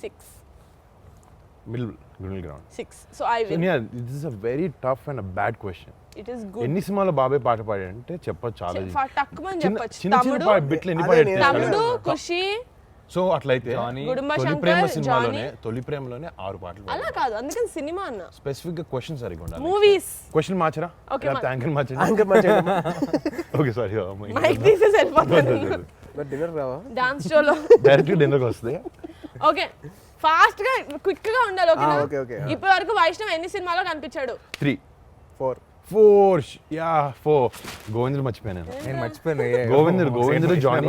6. Middle ground. 6. So I win. Sonia, this is a very tough and a bad question. It is good. ఎన్ని సినిమాలో బాబాయ్ పాట పాడాడంటే చెప్పొచ్చు చాలా. టక్కుమని చిన్న చెప్పొచ్చు. చిన్న తమ్ముడు, బిట్లు ఎన్ని అదే పాడాడు నేను తెలుసా? తమ్ముడు, ఖుషి. సో అట్లయితే జానీ, గుడుంబ తొలి శంకర్, ప్రేమ జానీ. సినిమాలోనే తొలి ప్రేమలోనే 6 పాటలు అలా కాదు, అందుకని సినిమా అన్న. స్పెసిఫిక్ గా క్వశ్చన్ సరిగ్గా ఉండాలి. మూవీస్. క్వశ్చన్ మార్చరా? Okay, లేకపోతే యాంకర్ మార్చరా? ఇంకా మంచిగా ఓకే సారీ. మైక్ తీసేసి వెళ్ళిపోతాను. మరి డిన్నర్ రావా? డాన్స్ షోలో. డైరెక్ట్ డిన్నర్కి వస్తుంది. ఓకే, ఫాస్ట్ గా క్విక్ గా ఉండాలి, ఓకేనా? Okay, okay. ఇప్పటి వరకు వైష్ణవ్ ఎన్ని సినిమాలో కనిపించాడు? 3. 4. ఫోర్ యా ఫోర్ గోవిందుడు మర్చిపోయాను నేను నేను మర్చిపోయాను Govindudu Johnny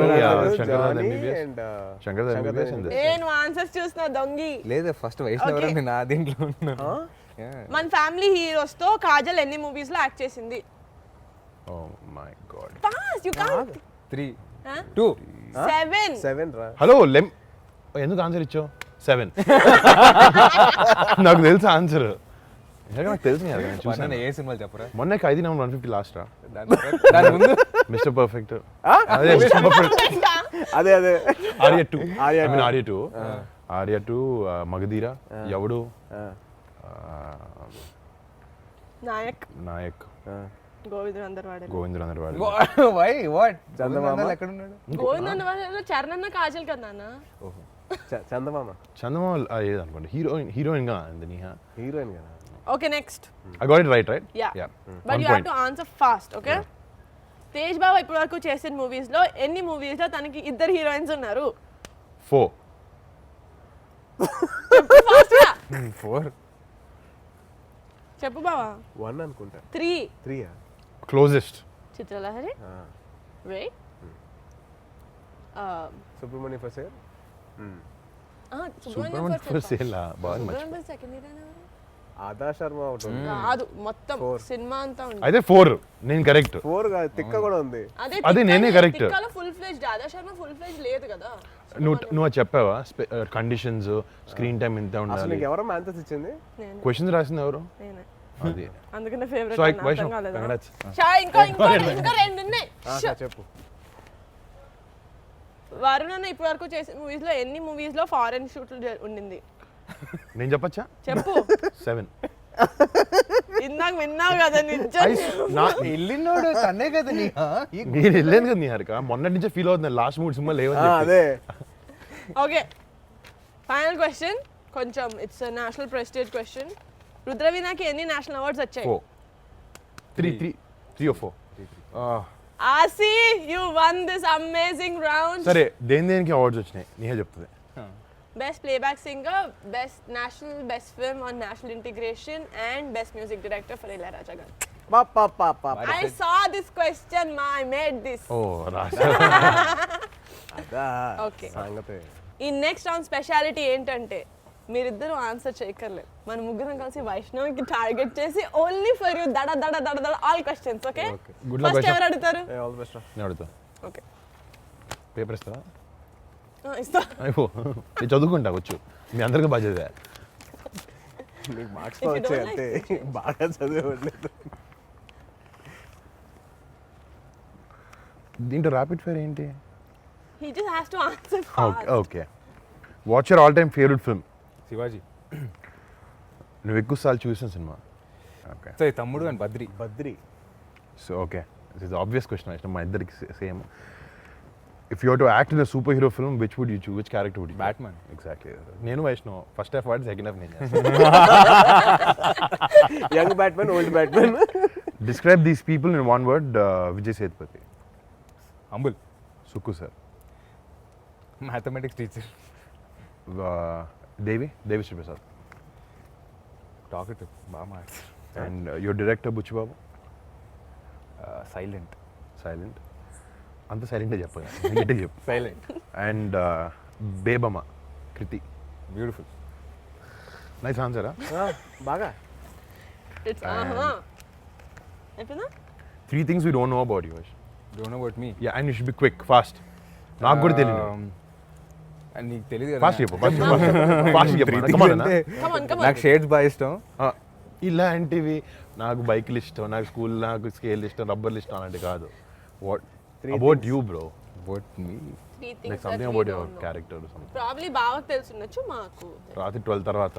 Johnny MBBS and, Shankar MBBS and నేను ఆన్సర్స్ చూస్తున్నా దొంగి. లేదు ఫస్ట్ వైష్ణవ్ నేను నా దీంట్లో ఉన్నాను. Yeah. మన ఫ్యామిలీ హీరోస్ తో కాజల్ ఎన్ని మూవీస్ లో యాక్ట్ చేసింది? Oh my god fast you can't. 3 Huh? 2 7. 7 రా. హలో ఎందుకు ఆన్సర్ ఇచ్చావు 7 నాకు తెలుసు ఆన్సర్ నాకు తెలుసు నేను చూసాను ఏ సినిమాలు చెప్పరా? మొన్న 5 నెంబర్ 150 లాస్ట్ రా దాని ముందు మిస్టర్ పర్ఫెక్ట్ అదే మిస్టర్ పర్ఫెక్ట్ అదే ఆర్య 2 ఆర్య ఐ మీన్ ఆర్య 2 మగధీర ఎవడు నాయక్ నాయక్ గోవింద్ అందరు వాడారు. గోవిందుడు అందరు వాడు వై వాట్ చందమామ ఎక్కడ ఉన్నాడు? గోవింద్ అందరు వాడారు. చరణ్ కాజల్ కదా నాన్న. చందమామ చందమామ ఏదనుకోండి హీరోయిన్ గా అంది నీహా హీరోయిన్ కదా. Okay next. I got it right yeah but you have to answer fast. Okay Tej బాబా ఇప్పటి వరకు చేసిన మూవీస్ లో ఎన్ని మూవీస్ లో తనకి ఇద్దరు హీరోయిన్స్ ఉన్నారు? 4 ఫాస్ట్ గా 4 చెప్పు బావా. 1 అనుకుంటా. 3. 3 closest Chitralahari wait Subrahmanya Prasad. Subrahmanyam for sale బాగా సెకండ్ హీరోయిన్ ఆదా శర్మ ఒకటి ఉంది. కాదు మొత్తం సినిమా అంతా ఉంది. అయితే 4 నేను కరెక్ట్ 4 కాదు, తిక్క కూడా ఉంది. అది నేనే correct. తిక్కలో ఫుల్ ఫ్లెజ్డ్ ఆదా శర్మ ఫుల్ ఫ్లెజ్డ్ లేదు కదా. నువ్వు అది చెప్పావా కండిషన్స్ స్క్రీన్ టైం ఎంత అసలు ఉండాలి నీకు ఎవరో ఆన్సర్స్ ఇచ్చింది? నేనే క్వశ్చన్స్ రాసింది ఎవరు నేనే అది అందుకనే so favourite like Vaishnav congrats. ఇంకా రెండు ఉన్నాయి. చెప్పు. వరుణ్ అన్న ఇప్పటి వరకు చేసిన మూవీస్ లో ఎన్ని మూవీస్ లో ఫారెన్ షూట్లు ఉండింది? నేను చెప్పచ్చా చెప్పు. 7 ఇందాక విన్నావు కదా నిజం. వెళ్ళినోడు తన్నే కదా నీ నేను వెళ్ళాను కదా నీ హరిక మొన్నటి నుంచే ఫీల్ అవుతుంది లాస్ట్ మూడు సినిమా లేవని చెప్పి. అదే ఓకే ఫైనల్ క్వశ్చన్ కొంచెం ఇట్స్ నేషనల్ ప్రెస్టీజ్ క్వశ్చన్. రుద్రవీణకి ఎన్ని నేషనల్ అవార్డ్స్ వచ్చాయి? 3 or 4 Aasi you won this amazing round. సరే దేనికి అవార్డ్స్ వచ్చినాయి నీహే చెప్తుంది. Best playback singer, best national, best film on national integration and best music director for Ilaiyaraaja గారు. I saw this question ma, I made this. ఓ రాశా అదా Okay. సంగతే. ఈ నెక్స్ట్ రౌండ్ స్పెషాలిటీ ఏంటంటే మీరిద్దరూ ఆన్సర్ చేయక్కర్లేదు. మన ముగ్గురం కలిసి వైష్ణవ్కి టార్గెట్ చేసి ఓన్లీ ఫర్ యూ దడ దడ దడ దడ all questions. Okay Good luck, first Vaishnav. ఎవరు అడుగుతారు? All the best. నేను అడుగుతా ఓకే పేపర్ ఇస్తారా ఇస్తా. అయిపో నేను చదువుకుంటా వచ్చు మీ అందరికీ బాగా చదివా. నీకు మార్క్స్ If you వచ్చాయి don't అంతే, బాగా చదివేవాళ్ళలేదు. దీంట్లో ర్యాపిడ్ ఫైర్ ఏంటి? He just has to answer okay fast. Okay what's your all time favourite film? Shivaji. నువ్వు ఎక్కువ సార్లు చూసిన సినిమా? ఓకే సో ఈ Thammudu and Badri. Badri. So okay this is obvious question అయితే మా ఇద్దరికి same. If you to act in a superhero film which would you choose, which character would you? Batman. Exactly. నేను వైష్ణవ్ ఫస్ట్ హాఫ్ వాడి సెకండ్ హాఫ్ నేను. Young batsmen, old batsmen. Describe these people in one word. Vijay Sethupathi. Humble. Sukku sir. Mathematics teacher. Devi Sri Prasad. Talkative బాగా marks. And your director Buchibabu. Silent. Silent. అంత సైలెంట్గా చెప్పాను చెప్పు. Silent. And Bebamma Kriti. Beautiful. Nice ఆన్సరా? బాగా. It's అయిపోయిందా? 3 things we don't know about you. Don't know about me. Yeah, and you should be quick, fast. నాకు కూడా తెలియదు. నీకు తెలియదు ఫాస్ట్ చెప్పు, ఫాస్ట్ చెప్పు. Come on, అన్న. Come on, come on. నాకు షేడ్స్ బాగా ఇష్టం. ఇలాంటివి నాకు బైక్లు ఇష్టం, నాకు స్కూల్, నాకు స్కేల్ ఇష్టం, రబ్బర్లు ఇష్టం అలాంటివి కాదు. What about you bro? About me. 3 things like that something we about don't your know. Character. Probably బాగా తెలుసుండొచ్చు మాకు. రాత్రి 12 తర్వాత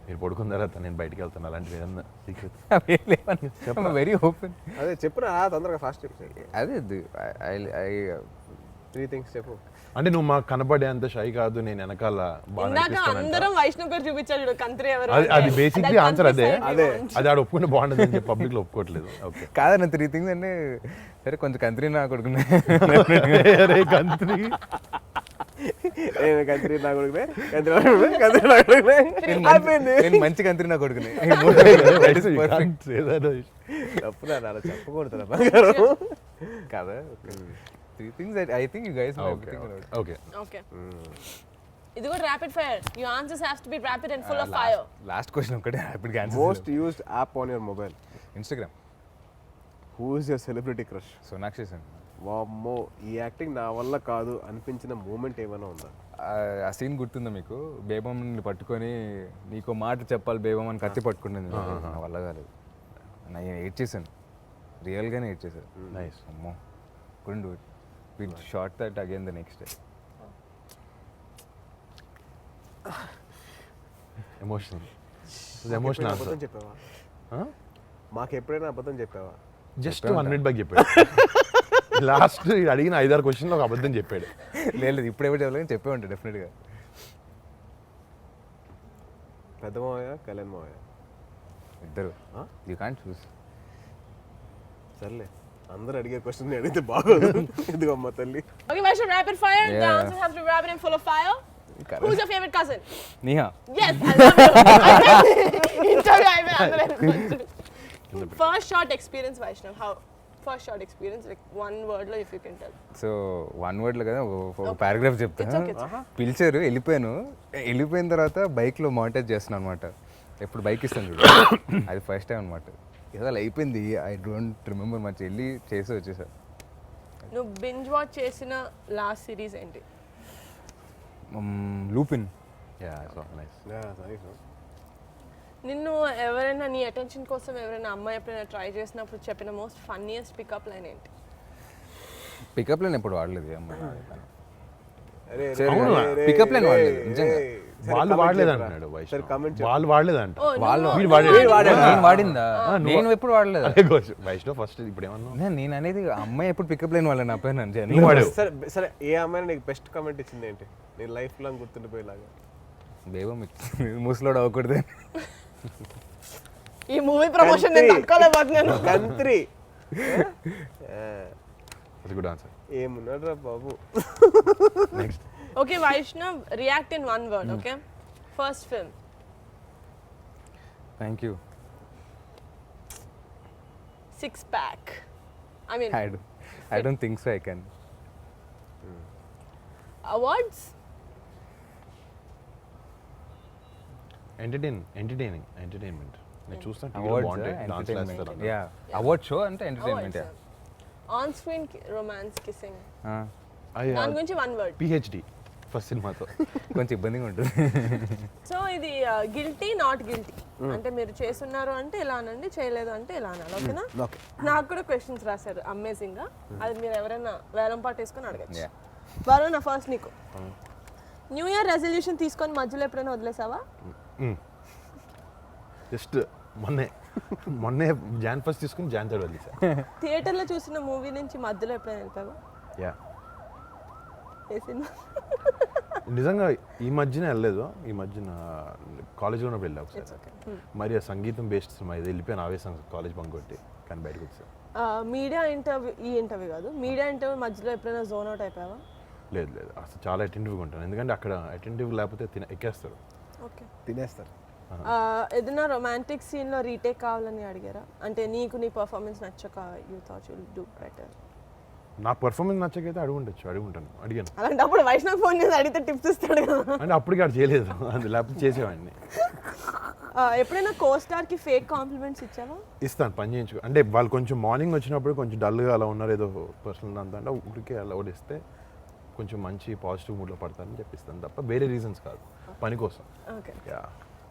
మీరు పడుకున్న తర్వాత నేను బయటికి వెళ్తాను అలాంటివి ఏదన్నా సీక్రెట్ వెరీ ఓపెన్. అదే చెప్పురా తొందరగా ఫాస్ట్ చెప్పు. అదే 3 థింగ్స్ చెప్పు. అంటే నువ్వు మాకు కనపడే అంత షై కాదు, నేను వెనకాల బాగా ఇందాక అనిపిస్తానంట. అందరం వైష్ణవ్ గారు చూపించాడు చూడు కంత్రి ఎవరు అది అంటే. బేసిక్లీ That ఆన్సర్ అదే. country side we want. అది ఆడ ఒప్పుకుంటే బాగుంటుంది అని చెప్పి పబ్లిక్ లో ఒప్పుకోవట్లేదు. ఓకే కాదన్న 3 things అంటే సరే కొంచెం కంత్రి నా కొడుకున్నా. కంత్రి నేను కంత్రి నా కొడుకునే కంత్రి నా కొడుకునే అయిపోయింది. నేను మంచి కంత్రి నా కొడుకునే. తప్పు నా అలా చెప్పకూడదు బంగారం కదా. 3 things that I think you guys know everything about. Okay okay ఇది కూడా rapid fire. Your answers have to be rapid and full of fire. Last question ఒకటే happy answer. Most used app on your mobile. Instagram. Who is your celebrity crush? Sonakshi Sen. వామ్మో ఈ యాక్టింగ్ నా వల్ల కాదు అనిపించిన మూమెంట్ ఏమైనా ఉందా? ఆ సీన్ గుర్తుందా మీకు? బేబమ్మని పట్టుకొని నీకు మాట చెప్పాలి బేబమ్ అని కత్తి పట్టుకుంటుంది. నా వల్ల కాలేదు. నేను ఏడ్ చేశాను, రియల్గానే ఏడ్ చేశాను. నైస్. అమ్మో couldn't do it. We shot that again the next day. Emotional ఎప్పుడైనా ఆన్సర్. అబద్ధం చెప్పావా? మాకు ఎప్పుడైనా అబద్ధం చెప్పావా? జస్ట్ 1 minute బ్యాక్ చెప్పాడు. లాస్ట్ అడిగిన 5-6 క్వశ్చన్లో ఒక అబద్ధం చెప్పాడు. లేదు ఇప్పుడు ఎవరు చెప్పలేదు, చెప్పే ఉంటాడు డెఫినెట్గా. పెద్ద మావయ్య కళ్యాణ్ మావయ్య ఇద్దరు. యూ కాంట్ చూస్. సర్లే అందరూ అడిగే క్వశ్చన్ అడిగితే బాగోదు. ఇదిగో అమ్మ తల్లి. Okay, Vaishnav, rapid fire. The Yeah. answers have to be rapid and full of fire. Who's your favorite cousin? Neha. Yes, I love you. Interview అయిపోయింది. First shot experience, Vaishnav. How? First shot experience, like one word lo if you can tell. So 1 wordలో కదా ఒక పారాగ్రాఫ్ చెప్తా. It's okay, it's okay. పిలిచారు, వెళ్ళిపోయిన తర్వాత బైక్లో మానిటర్ చేస్తున్నాను అనమాట. ఎప్పుడు బైక్ ఇస్తాను చూడు, అది ఫస్ట్ టైం అనమాట. ఏదో అలా అయిపోయింది. I don't remember much. వెళ్ళి చేసి వచ్చేసా. నువ్వు బింజ్ వాచ్ చేసిన లాస్ట్ సిరీస్ ఏంటి? లూపిన్. Yeah so nice. నిన్ను ఎవరైనా నీ అటెన్షన్ కోసం ఎవరైనా అమ్మాయి ఎప్పుడైనా ట్రై చేసినప్పుడు చెప్పిన మోస్ట్ ఫన్నీయెస్ట్ పికప్ లైన్ ఏంటి? పికప్ లైన్ ఎప్పుడు వాడలేదు అమ్మాయి. అరే అవునా? పికప్ లైన్ వాడలేదు నిజంగా. వాళ్ళు వాడలేదు అంటున్నాడు సరే వైష్ణవ్. కామెంట్ వాళ్ళు వాడలేదంట. వాళ్ళు వీడు వాడాడు. నేను వాడిందా? నేను ఎప్పుడు వాడలేదు. అదే కోచ్ వైష్ణవ్ ఫస్ట్ ఇప్పుడు ఏమన్నా నేను అనేది అమ్మాయి ఎప్పుడు పికప్ లైన్ వాళ్ళ నా పైన నువ్వు వాడావు. సరే సరే ఏ అమ్మాయి నీకు బెస్ట్ కామెంట్ ఇచ్చింది ఏంటి? నీ లైఫ్ లాంగ్ గుర్తుండిపోయేలాగా. బేబం ముసలోడు అవ్వకూడదు. ఈ మూవీ ప్రమోషన్ నేను తట్టుకోలేకపోతున్నాను. కంత్రి అది గుడ్ ఆన్సర్. ఏమున్నాడు రా బాబు. Next. Okay, Vaishnav, react in one word, okay? First film. Thank you. Six pack. I mean, I don't think so I can. awards? Entertainment నేను చూస్తాను. Awards, entertainment. Yeah. Award show అంటే entertainment. Awards. On screen romance kissing. Yeah. దాని గురించి one word. PhD ఫస్ట్ సినిమాతో కొంచెం ఇబ్బందిగా ఉంటుంది. సో ఇది గిల్టీ నాట్ గిల్టీ అంటే మీరు చేస్తున్నారు అంటే ఇలా అనండి, చేయలేదు అంటే ఇలా అనాలి. ఓకేనా? ఓకే. నాకు కూడా క్వశ్చన్స్ రాశారు అమేజింగ్ గా. అది మీరు ఎవరైనా వేలం పాటు వేసుకొని అడగచ్చు. Yeah. వరుణ్, నా ఫస్ట్ నీకు. న్యూ ఇయర్ రెజల్యూషన్ తీసుకొని మధ్యలో ఎప్పుడైనా వదిలేసావా? జస్ట్ మొన్నే జాన్ ఫస్ట్ తీసుకుని జాన్ థర్డ్ వదిలేసా. థియేటర్లో చూసిన మూవీ నుంచి మధ్యలో ఎప్పుడైనా వెళ్తావా? యా ఏ సినిమా? నిజంగా ఈ మధ్యన వెళ్ళలేదు. ఈ మధ్యన కాలేజ్లో ఉన్నప్పుడు వెళ్ళా ఒకసారి. మరి ఆ సంగీతం బేస్డ్ సినిమా ఇది వెళ్ళిపోయిన ఆవేశం కాలేజ్ బంక్ కొట్టి కానీ బయటకు వచ్చా. మీడియా ఇంటర్వ్యూ, ఈ ఇంటర్వ్యూ కాదు, మీడియా ఇంటర్వ్యూ మధ్యలో ఎప్పుడైనా జోన్ అవుట్ అయిపోయావా? లేదు అసలు చాలా అటెంటివ్గా ఉంటాను. ఎందుకంటే అక్కడ అటెంటివ్ లేకపోతే ఎక్కేస్తారు, ఓకే, తినేస్తారు. ఏదైనా రొమాంటిక్ సీన్లో రీటేక్ కావాలని అడిగారా? అంటే నీకు నీ పర్ఫార్మెన్స్ నచ్చక you thought you will do better. నా పర్ఫార్మెన్స్ నచ్చకైతే అడిగాను. అలాంటప్పుడు వైష్ణవ్ ఫోన్ చేసి అడిగితే టిప్స్ ఇస్తాడు కదా. అంటే అప్పటికి అది చేయలేదు, లేకపోతే చేసేవాడిని. ఎప్పుడైనా కోస్టార్కి ఫేక్ కాంప్లిమెంట్స్ ఇచ్చావా? ఇస్తాను, పని చేయించు. అంటే వాళ్ళు కొంచెం మార్నింగ్ వచ్చినప్పుడు కొంచెం డల్గా అలా ఉన్నారు, ఏదో పర్సనల్ అంతా అంటే ఊరికే అలా ఓడిస్తే కొంచెం మంచి పాజిటివ్ మూడ్లో పడతారని చెప్పిస్తాను తప్ప వేరే రీజన్స్ కాదు, పని కోసం. Okay, yeah,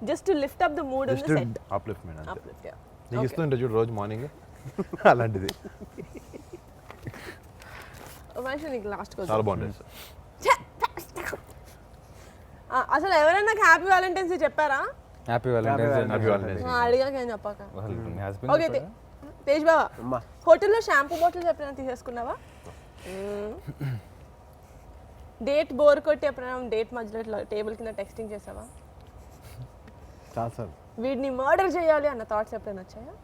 just to lift up the mood in the set. Upliftment అంతే. Uplift, yeah. నీకు ఇస్తుంటే చూడు రోజు మార్నింగ్ అలాంటిది వైష్ణవ్, నీకు లాస్ట్ క్వశ్చన్. చాలా బాగుంటుంది సార్. అసలు ఎవరైనా నాకు హ్యాపీ వ్యాలంటైన్స్ డే చెప్పారా? హ్యాపీ వ్యాలంటైన్స్ అడిగాక ఏం చెప్పాక. మీ హస్బెండ్ ఓకే, తేజ్ బావా, అమ్మా హోటల్లో షాంపూ బాటిల్స్ ఎప్పుడైనా తీసేసుకున్నావా? డేట్ బోర్ కొట్టి ఎప్పుడైనా డేట్ మధ్యలో ఇట్లా టేబుల్ కింద టెక్స్టింగ్ చేసావా? చాలా సార్. వీడిని మర్డర్ చేయాలి అన్న థాట్స్ ఎప్పుడైనా వచ్చాయా?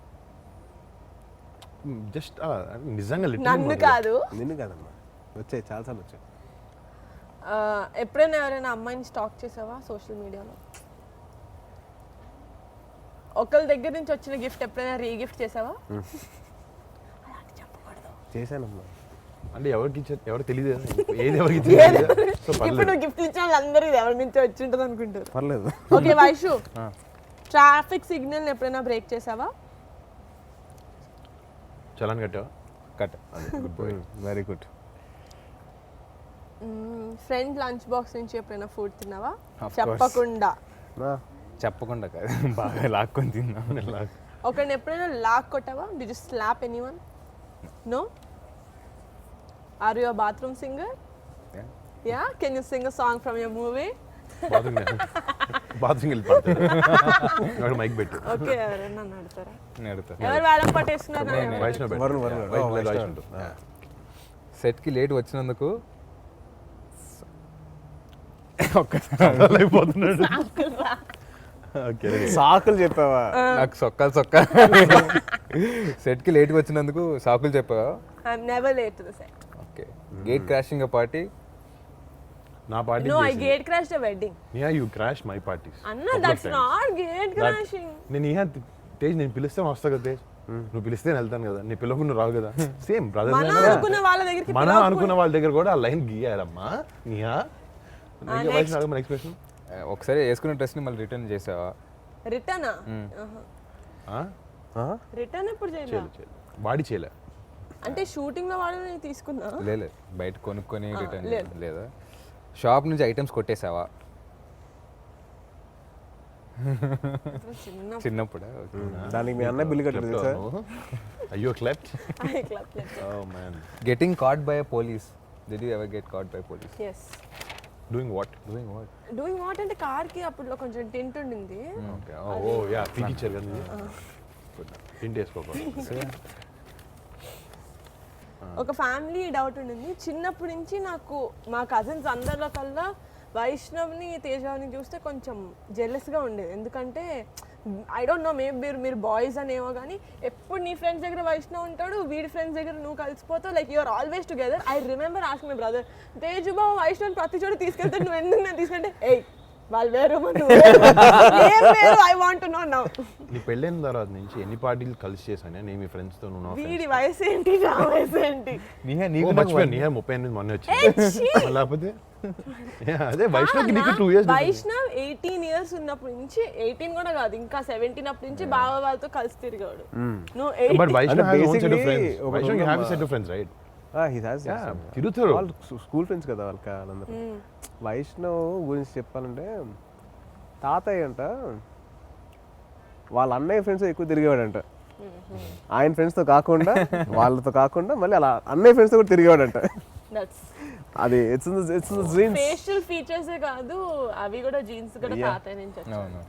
జస్ట్ నిజంగా నన్ను కాదు, నిన్ను కాదమ్మా, వచ్చాయి చాలాసార్లు వచ్చాయి. ఎప్పుడైనా ఎవరైనా అమ్మాయిని స్టాక్ చేసావా సోషల్ మీడియాలో? ఒకళ్ళ దగ్గర నుంచి వచ్చిన గిఫ్ట్ ఎప్పుడైనా రీగిఫ్ట్ చేసావా? చేశానమ్మా. అంటే ఎవరికి ఇచ్చారు ఎవరు తెలియదు ఏది ఎవరికి ఇచ్చారు సో ఇప్పుడు నువ్వు గిఫ్ట్ ఇచ్చిన వాళ్ళందరూ ఇది ఎవరి నుంచి వచ్చి ఉంటుంది అనుకుంటారు. పర్లేదు. ఓకే వైషు, ట్రాఫిక్ సిగ్నల్ ఎప్పుడైనా బ్రేక్ చేసావా? చలాన్ కట్టావా? Cut very good. Friend lunch box నుంచి ఎప్పుడైనా ఫుడ్ తిన్నావా? Of course. చెప్పకుండా. చెప్పకుండా కాదు, బాగా లాక్కొని తిన్నాను. ఒకరిని ఎప్పుడైనా లాక్ కొట్టావా? Did you slap anyone? No? Are you a bathroom singer? Yeah. Yeah? Can you sing a song from your movie? Bathroom వెళ్ళి పడతాడు మైక్ పెట్టి ఓకే, ఎవరైనా నన్ను అడుగుతారా? నేను అడుగుతా. ఎవరు వేలం పట్టేస్తున్నారు? వైష్ణవ్ పెట్టు. వరుణ్, వరుణ్. వైష్ణవ్ ఉంటుంది. సెట్కి లేట్ వచ్చినందుకు అయిపోతున్నాడు. ఓకే సాకులు చెప్పావా? నాకు సొక్క సెట్కి లేట్గా వచ్చినందుకు సాకులు చెప్పావా? I'm never late to the set. Okay. Gate crashing party. నా party No, I gate crashed a wedding. You crash my parties. Anna, that's not gate crashing. నేను తేజ్ నేను పిలిస్తే వస్తా కదా తేజ్, నువ్వు పిలిస్తే నేను వెళ్తాను కదా, నీ పిల్లకుండా రావు కదా. సేమ్ బ్రదర్ మనం అనుకున్న వాళ్ళ దగ్గరికి మనం అనుకున్న వాళ్ళ దగ్గర కూడా ఆ లైన్ గీయారమ్మా. నిహా ఎక్స్ప్రెషన్ ఒకసారి వేసుకున్న డ్రెస్ని మళ్ళీ రిటర్న్ చేసావా? రిటర్న్ రిటర్న్ ఎప్పుడు చేయలేదు. బాడీ చేయలే అంటే షూటింగ్ లో వాడు నేను తీసుకున్నా. లేదు, బయట కొనుక్కొని రిటర్న్ లేదా? షాప్ నుంచి ఐటమ్స్ కొట్టేసావా? చిన్న చిన్నప్పుడా? దానికి మీ అన్న బిల్లు కట్టలేదు సార్. అయ్యో క్లెప్ట్. Oh man. Getting cot by a police. Did you ever get caught by police? yes. Doing what? Doing what అంటే కార్ కి అప్పుడు కొంచెం టింట్ ఉండింది. Okay. Oh yeah, పీకిచ్చారు కదా. టింట్ వేసుకోకూడదు. ఒక ఫ్యామిలీ డౌట్ ఉండింది చిన్నప్పటి నుంచి నాకు. మా కజిన్స్ అందరిలో కల్లా వైష్ణవ్ని తేజాని చూస్తే కొంచెం జెలస్గా ఉండేది. ఎందుకంటే ఐ డోంట్ నో, మేబీ మీరు బాయ్స్ అనేమో కానీ ఎప్పుడు నీ ఫ్రెండ్స్ దగ్గర వైష్ణవ్ ఉంటాడు, వీడి ఫ్రెండ్స్ దగ్గర నువ్వు కలిసిపోతావు. Like you're always together. I remember asking my brother, Teju బాబు వైష్ణవ్ ప్రతి చోట తీసుకెళ్తాడు, నువ్వు ఎందుకు నేను తీసుకుంటే ఏయ్ వాళ్ళు వేరు I want to no now. నీ పెళ్ళైన తర్వాత నుంచి ఎన్ని పార్టీలు కలిసి చేశాను నేను మీ ఫ్రెండ్స్ తో? వీడి వయసు ఏంటి, నా వయసు ఏంటి? నీకు 38 మొన్న వచ్చింది లేకపోతే అదే వైష్ణవ్ నీకు 2 years. వైష్ణవ్ 18 years ఉన్నప్పటి నుంచి, 18 కూడా కాదు ఇంకా 17 అప్పటి నుంచి బావ వాళ్ళతో కలిసి తిరిగాడు. నువ్వు but Vaishnav has own set of friends. basically Vaishnav you have a set of friends, right? he has తిరుగుతారు వాళ్ళు స్కూల్ ఫ్రెండ్స్ కదా వాళ్ళందరూ. వైష్ణవ్ గురించి చెప్పాలంటే తాతయ్య అంట వాళ్ళ అన్నయ్య ఫ్రెండ్స్ ఎక్కువ తిరిగేవాడంట. ఆయన ఫ్రెండ్స్తో కాకుండా వాళ్ళతో కాకుండా మళ్ళీ అలా అన్నయ్య ఫ్రెండ్స్తో కూడా తిరిగేవాడంట. అది ఇట్స్ జీన్స్. ఫేషియల్ ఫీచర్స్ కాదు అవి కూడా, జీన్స్ కూడా తాతయ్య నుంచి వచ్చాయి.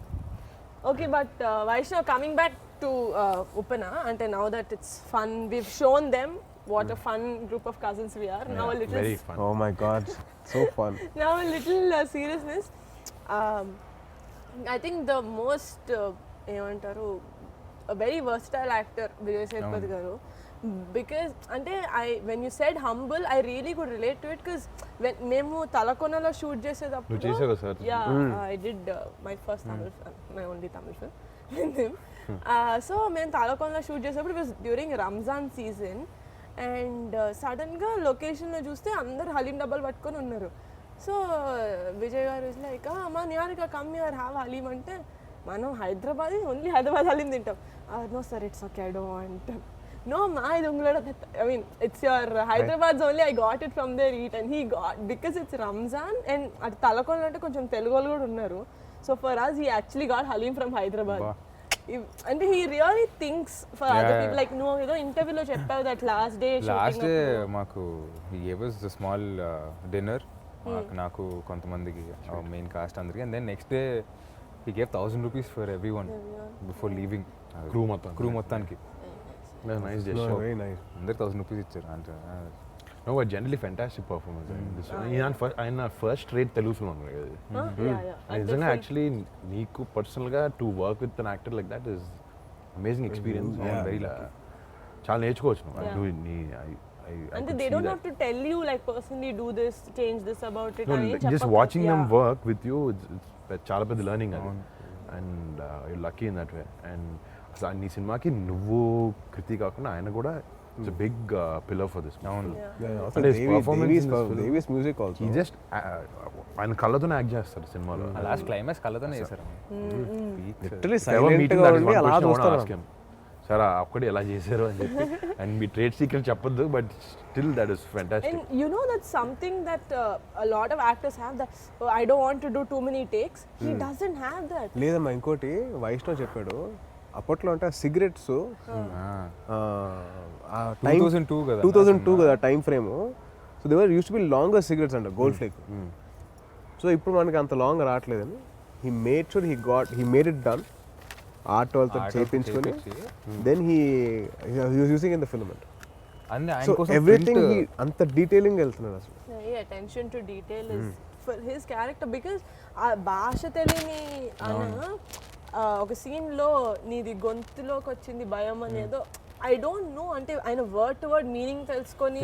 Okay, but Vaishnav coming back to Upana, అంటే now that it's fun, we've shown them what a fun group of cousins we are. Now a little very fun. Oh my god, so fun. Now a little seriousness. I think the most ఏమంటారు a very versatile actor Vijay Sethupathi garu, because అంటే when you said humble, I really could relate to it, because when మేము తలకొనలో షూట్ చేసేటప్పుడు నువ్వు చేసావు కదా sir? yeah, I did my first Tamil film, my only Tamil film with him. So మేము తలకొనలో షూట్ చేసేటప్పుడు it was during Ramzan season, and సడన్గా లొకేషన్లో చూస్తే అందరు హలీం డబ్బాలు పట్టుకొని ఉన్నారు. సో విజయ్ గారు ఇస్ లైక్ అమ్మా Niharika come your have haleem అంటే, మనం హైదరాబాద్ ఓన్లీ హైదరాబాద్ హలీం తింటాం. No sir it's okay I don't. No మా ఇది ఉంగళ I mean it's your Hyderabad only, I got it from there eat. And he got because it's Ramzan and అటు తలకొండ అంటే కొంచెం తెలుగు వాళ్ళు కూడా ఉన్నారు. So for us he actually got haleem from Hyderabad. అంటే he really thinks for other people. Like నువ్వు ఏదో ఇంటర్వ్యూలో చెప్పావు దట్ లాస్ట్ డే మాకు he gave us a small dinner, నాకు కొంతమందికి మెయిన్ కాస్ట్ అందరికి. And then next day he gave 1000 rupees for everyone before leaving. Crew మొత్తానికి నైస్ gesture. Very nice. అందరికి 1000 rupees ఇచ్చారు. అంటే No, but generally fantastic performance. ఆయన ఫస్ట్ రేట్ తెలుగు ఫిల్మ్ అన్నారు కదా. నిజంగా యాక్చువల్లీ నీకు పర్సనల్గా to work with an actor like that is amazing experience. Very lucky. చాలా నేర్చుకోవచ్చు నువ్వు. నీ అంటే they don't have to tell you like personally do this, change this about it అని జస్ట్ చెప్పక- watching them Yeah. Work with you చాలా పెద్ద లెర్నింగ్ అది and you lucky in that way and అసలు నీ సినిమాకి నువ్వు కృతి కాకుండా ఆయన కూడా it's big pillar for this అవును అంటే his performance in this film- Devi's music also. ఈ జస్ట్ ఆయన కళ్ళతోనే యాక్ట్ చేస్తారు సినిమాలో లాస్ట్ క్లైమాక్స్ కళ్ళతోనే చేశారు Literally Ever silent meeting గా that is ఉండి one అలా question I wanna చూస్తారు. ask him. సార్ ఒక్కటి ఎలా చేశారు అని చెప్పి అండ్ మీ ట్రేడ్ సీక్రెట్ చెప్పొద్దు but still that is fantastic And you know that's something that a lot of actors have, that I don't want to do too many takes. He doesn't have that. లేదమ్మా ఇంకోటి వైష్ణవ్ చెప్పాడు అప్పట్లో అంటే సిగరెట్స్ 2002 కదా 2002 కదా time frame so they were use to be longer cigarettes అంట గోల్డ్ ఫ్లేక్ సో ఇప్పుడు మనకి అంత లాంగ్ రావట్లేదని he made sure he made it done art వాళ్ళతో చేయించుకొని then he using in the film అంట అన్ని ఆయన సో కోసం ఎవ్రీథింగ్ అంత డీటెయిలింగ్ వెళ్తున్నాడు అసలు Yeah, attention to detail is for his character, because ఆ భాష తెలియని అన్న ఒక సీన్ లో నీది గొంతులోకి వచ్చింది భయం అనేదో ఐ డోంట్ నో, అంటే ఆయన వర్డ్ టు వర్డ్ మీనింగ్ తెలుసుకొని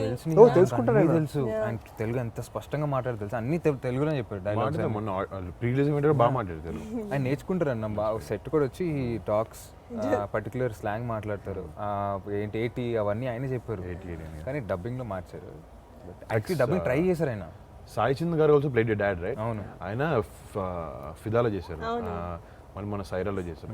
తెలుసుకుంటాడు ఆయన. తెలుసు ఆయన తెలుగు ఎంత స్పష్టంగా మాట్లాడు తెలుసు అన్ని తెలుగులో చెప్పాడు డైలాగ్స్ మొన్న ప్రీవియస్ బాగా మాట్లాడారు తెలుగు ఆయన నేర్చుకుంటారు అన్న సెట్ కూడా వచ్చి టాక్స్ పర్టికులర్ స్లాంగ్ మాట్లాడతారు ఏంటి ఏటి అవన్నీ ఆయనే చెప్పారు కానీ డబ్బింగ్ లో మార్చారు యాక్చువల్లీ డబ్బింగ్ ట్రై చేశారు ఆయన సాయి చంద్ గారు ఆల్సో ప్లేడ్ డాడ్ రైట్ అవును. ఆయన ఫిదాలో చేశారు మళ్ళీ మన సైరాలో చేశారు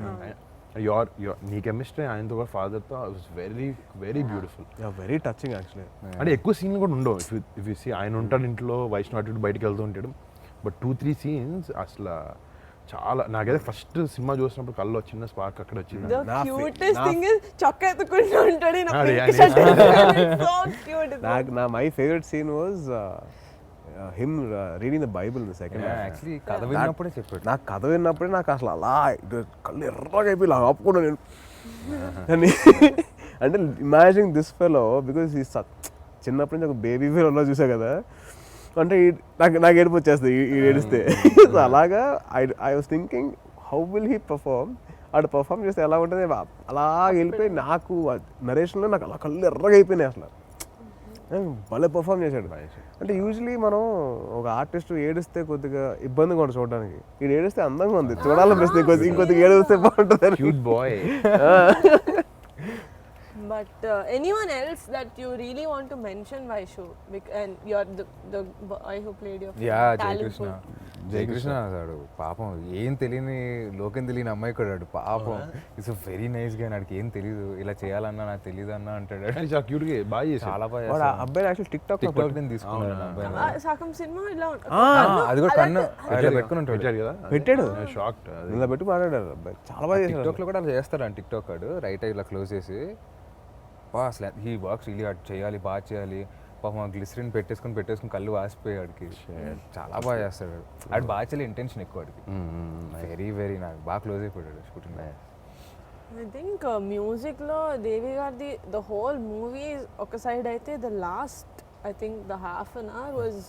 యోర్ నీ కెమిస్ట్రీ ఆయనతో కూడా ఫాదర్తో was very very beautiful very touching actually అంటే ఎక్కువ సీన్లు కూడా ఉండవు ఇఫ్ యూ సీ ఆయన ఉంటాడు ఇంట్లో వైష్ణవ్ అటు ఇటు బయటికి వెళ్తూ ఉంటాడు బట్ 2-3 సీన్స్ అసలు చాలా నాకైతే ఫస్ట్ సినిమా చూసినప్పుడు కళ్ళు చిన్న స్పార్క్ అక్కడ వచ్చింది the cutest thing is చొక్కా ఎత్తుకుంటూ ఉంటాడు ఈయన అది pink ఆయన shirt. So cute. నా my favourite scene was him reading the Bible in the second actually కథ విన్నప్పుడే చెప్పాడు నాకు కథ విన్నప్పుడే నాకు అసలు అలా కళ్ళు ఎర్రగా అయిపోయి ఇలా ఆపుకున్నా నేను అని అంటే ఇమాజిన్ దిస్ ఫెలో బికాస్ ఈ చిన్నప్పటి నుంచి ఒక బేబీ ఫెలో చూసా కదా అంటే నాకు ఏడుపు వచ్చేస్తుంది ఈ ఏడిస్తే సో అలాగా I was thinking how will he perform అటు పర్ఫార్మ్ చేస్తే ఎలా ఉంటుంది అలా వెళ్ళిపోయి నాకు నరేషన్లో నాకు అలా కళ్ళు ఎర్రగా అయిపోయినాయి అసలు భలే పర్ఫామ్ చేశాడు అంటే యూజువలీ మనం ఒక ఆర్టిస్ట్ ఏడిస్తే కొద్దిగా ఇబ్బందిగా ఉంటుంది చూడడానికి ఇది ఏడిస్తే అందంగా ఉంది చూడాలనిపిస్తుంది ఇంకొద్దిగా ఏడిస్తే బాగుంటుంది cute boy But anyone else that you really want to mention, Vaishu? And you're the boy who played your yeah talent Jayakrishna pool. Jayakrishna వాడు పాపం ఏం తెలియని లోకం తెలియని అమ్మాయి కూడా వాడు పాపం ఇట్స్ వెరీ నైస్ గా నాడికి ఏం తెలియదు ఇలా చేయాలన్నా నాకు తెలియదు అన్న అంటాడు చాలా క్యూట్గా బాగా చేశాడు చాలా బాగా వాడు చేస్తాడు. అబ్బాయి యాక్చువల్ టిక్ టిక్ టాక్ నేను తీసుకున్నాను ఆ అబ్బాయిని. సగం సినిమా ఇలా అది కూడా కన్ను అలా పెట్టుకుని ఉంటాడు పెట్టాడు కదా పెట్టాడు షాక్డ్ ఇలా పెట్టి మాట్లాడారు అబ్బాయి చాలా బాగా టిక్ చేశాడు టాక్ లో కూడా అలా చేస్తాడు అని టిక్ టాక్ వాడు రైట్ ఇలా క్లోజ్ చేసి అసలు హీ వర్క్స్ రియలీ హార్డ్ చేయాలి బాగా చేయాలి పాపం గ్లిసరిన్ పెట్టేసుకుని కళ్ళు వాసిపోయాడికి చాలా బాగా చేస్తాడు ఆడు బాగా చేయాలి ఇంటెన్షన్ ఎక్కువ వాడికి వెరీ వెరీ నాకు బాగా క్లోజ్ అయిపోయాడు షూటింగ్ ఐ థింక్ మ్యూజిక్ లో దేవి గారిది ద హోల్ మూవీ ఒక సైడ్ అయితే the last I think the half an hour was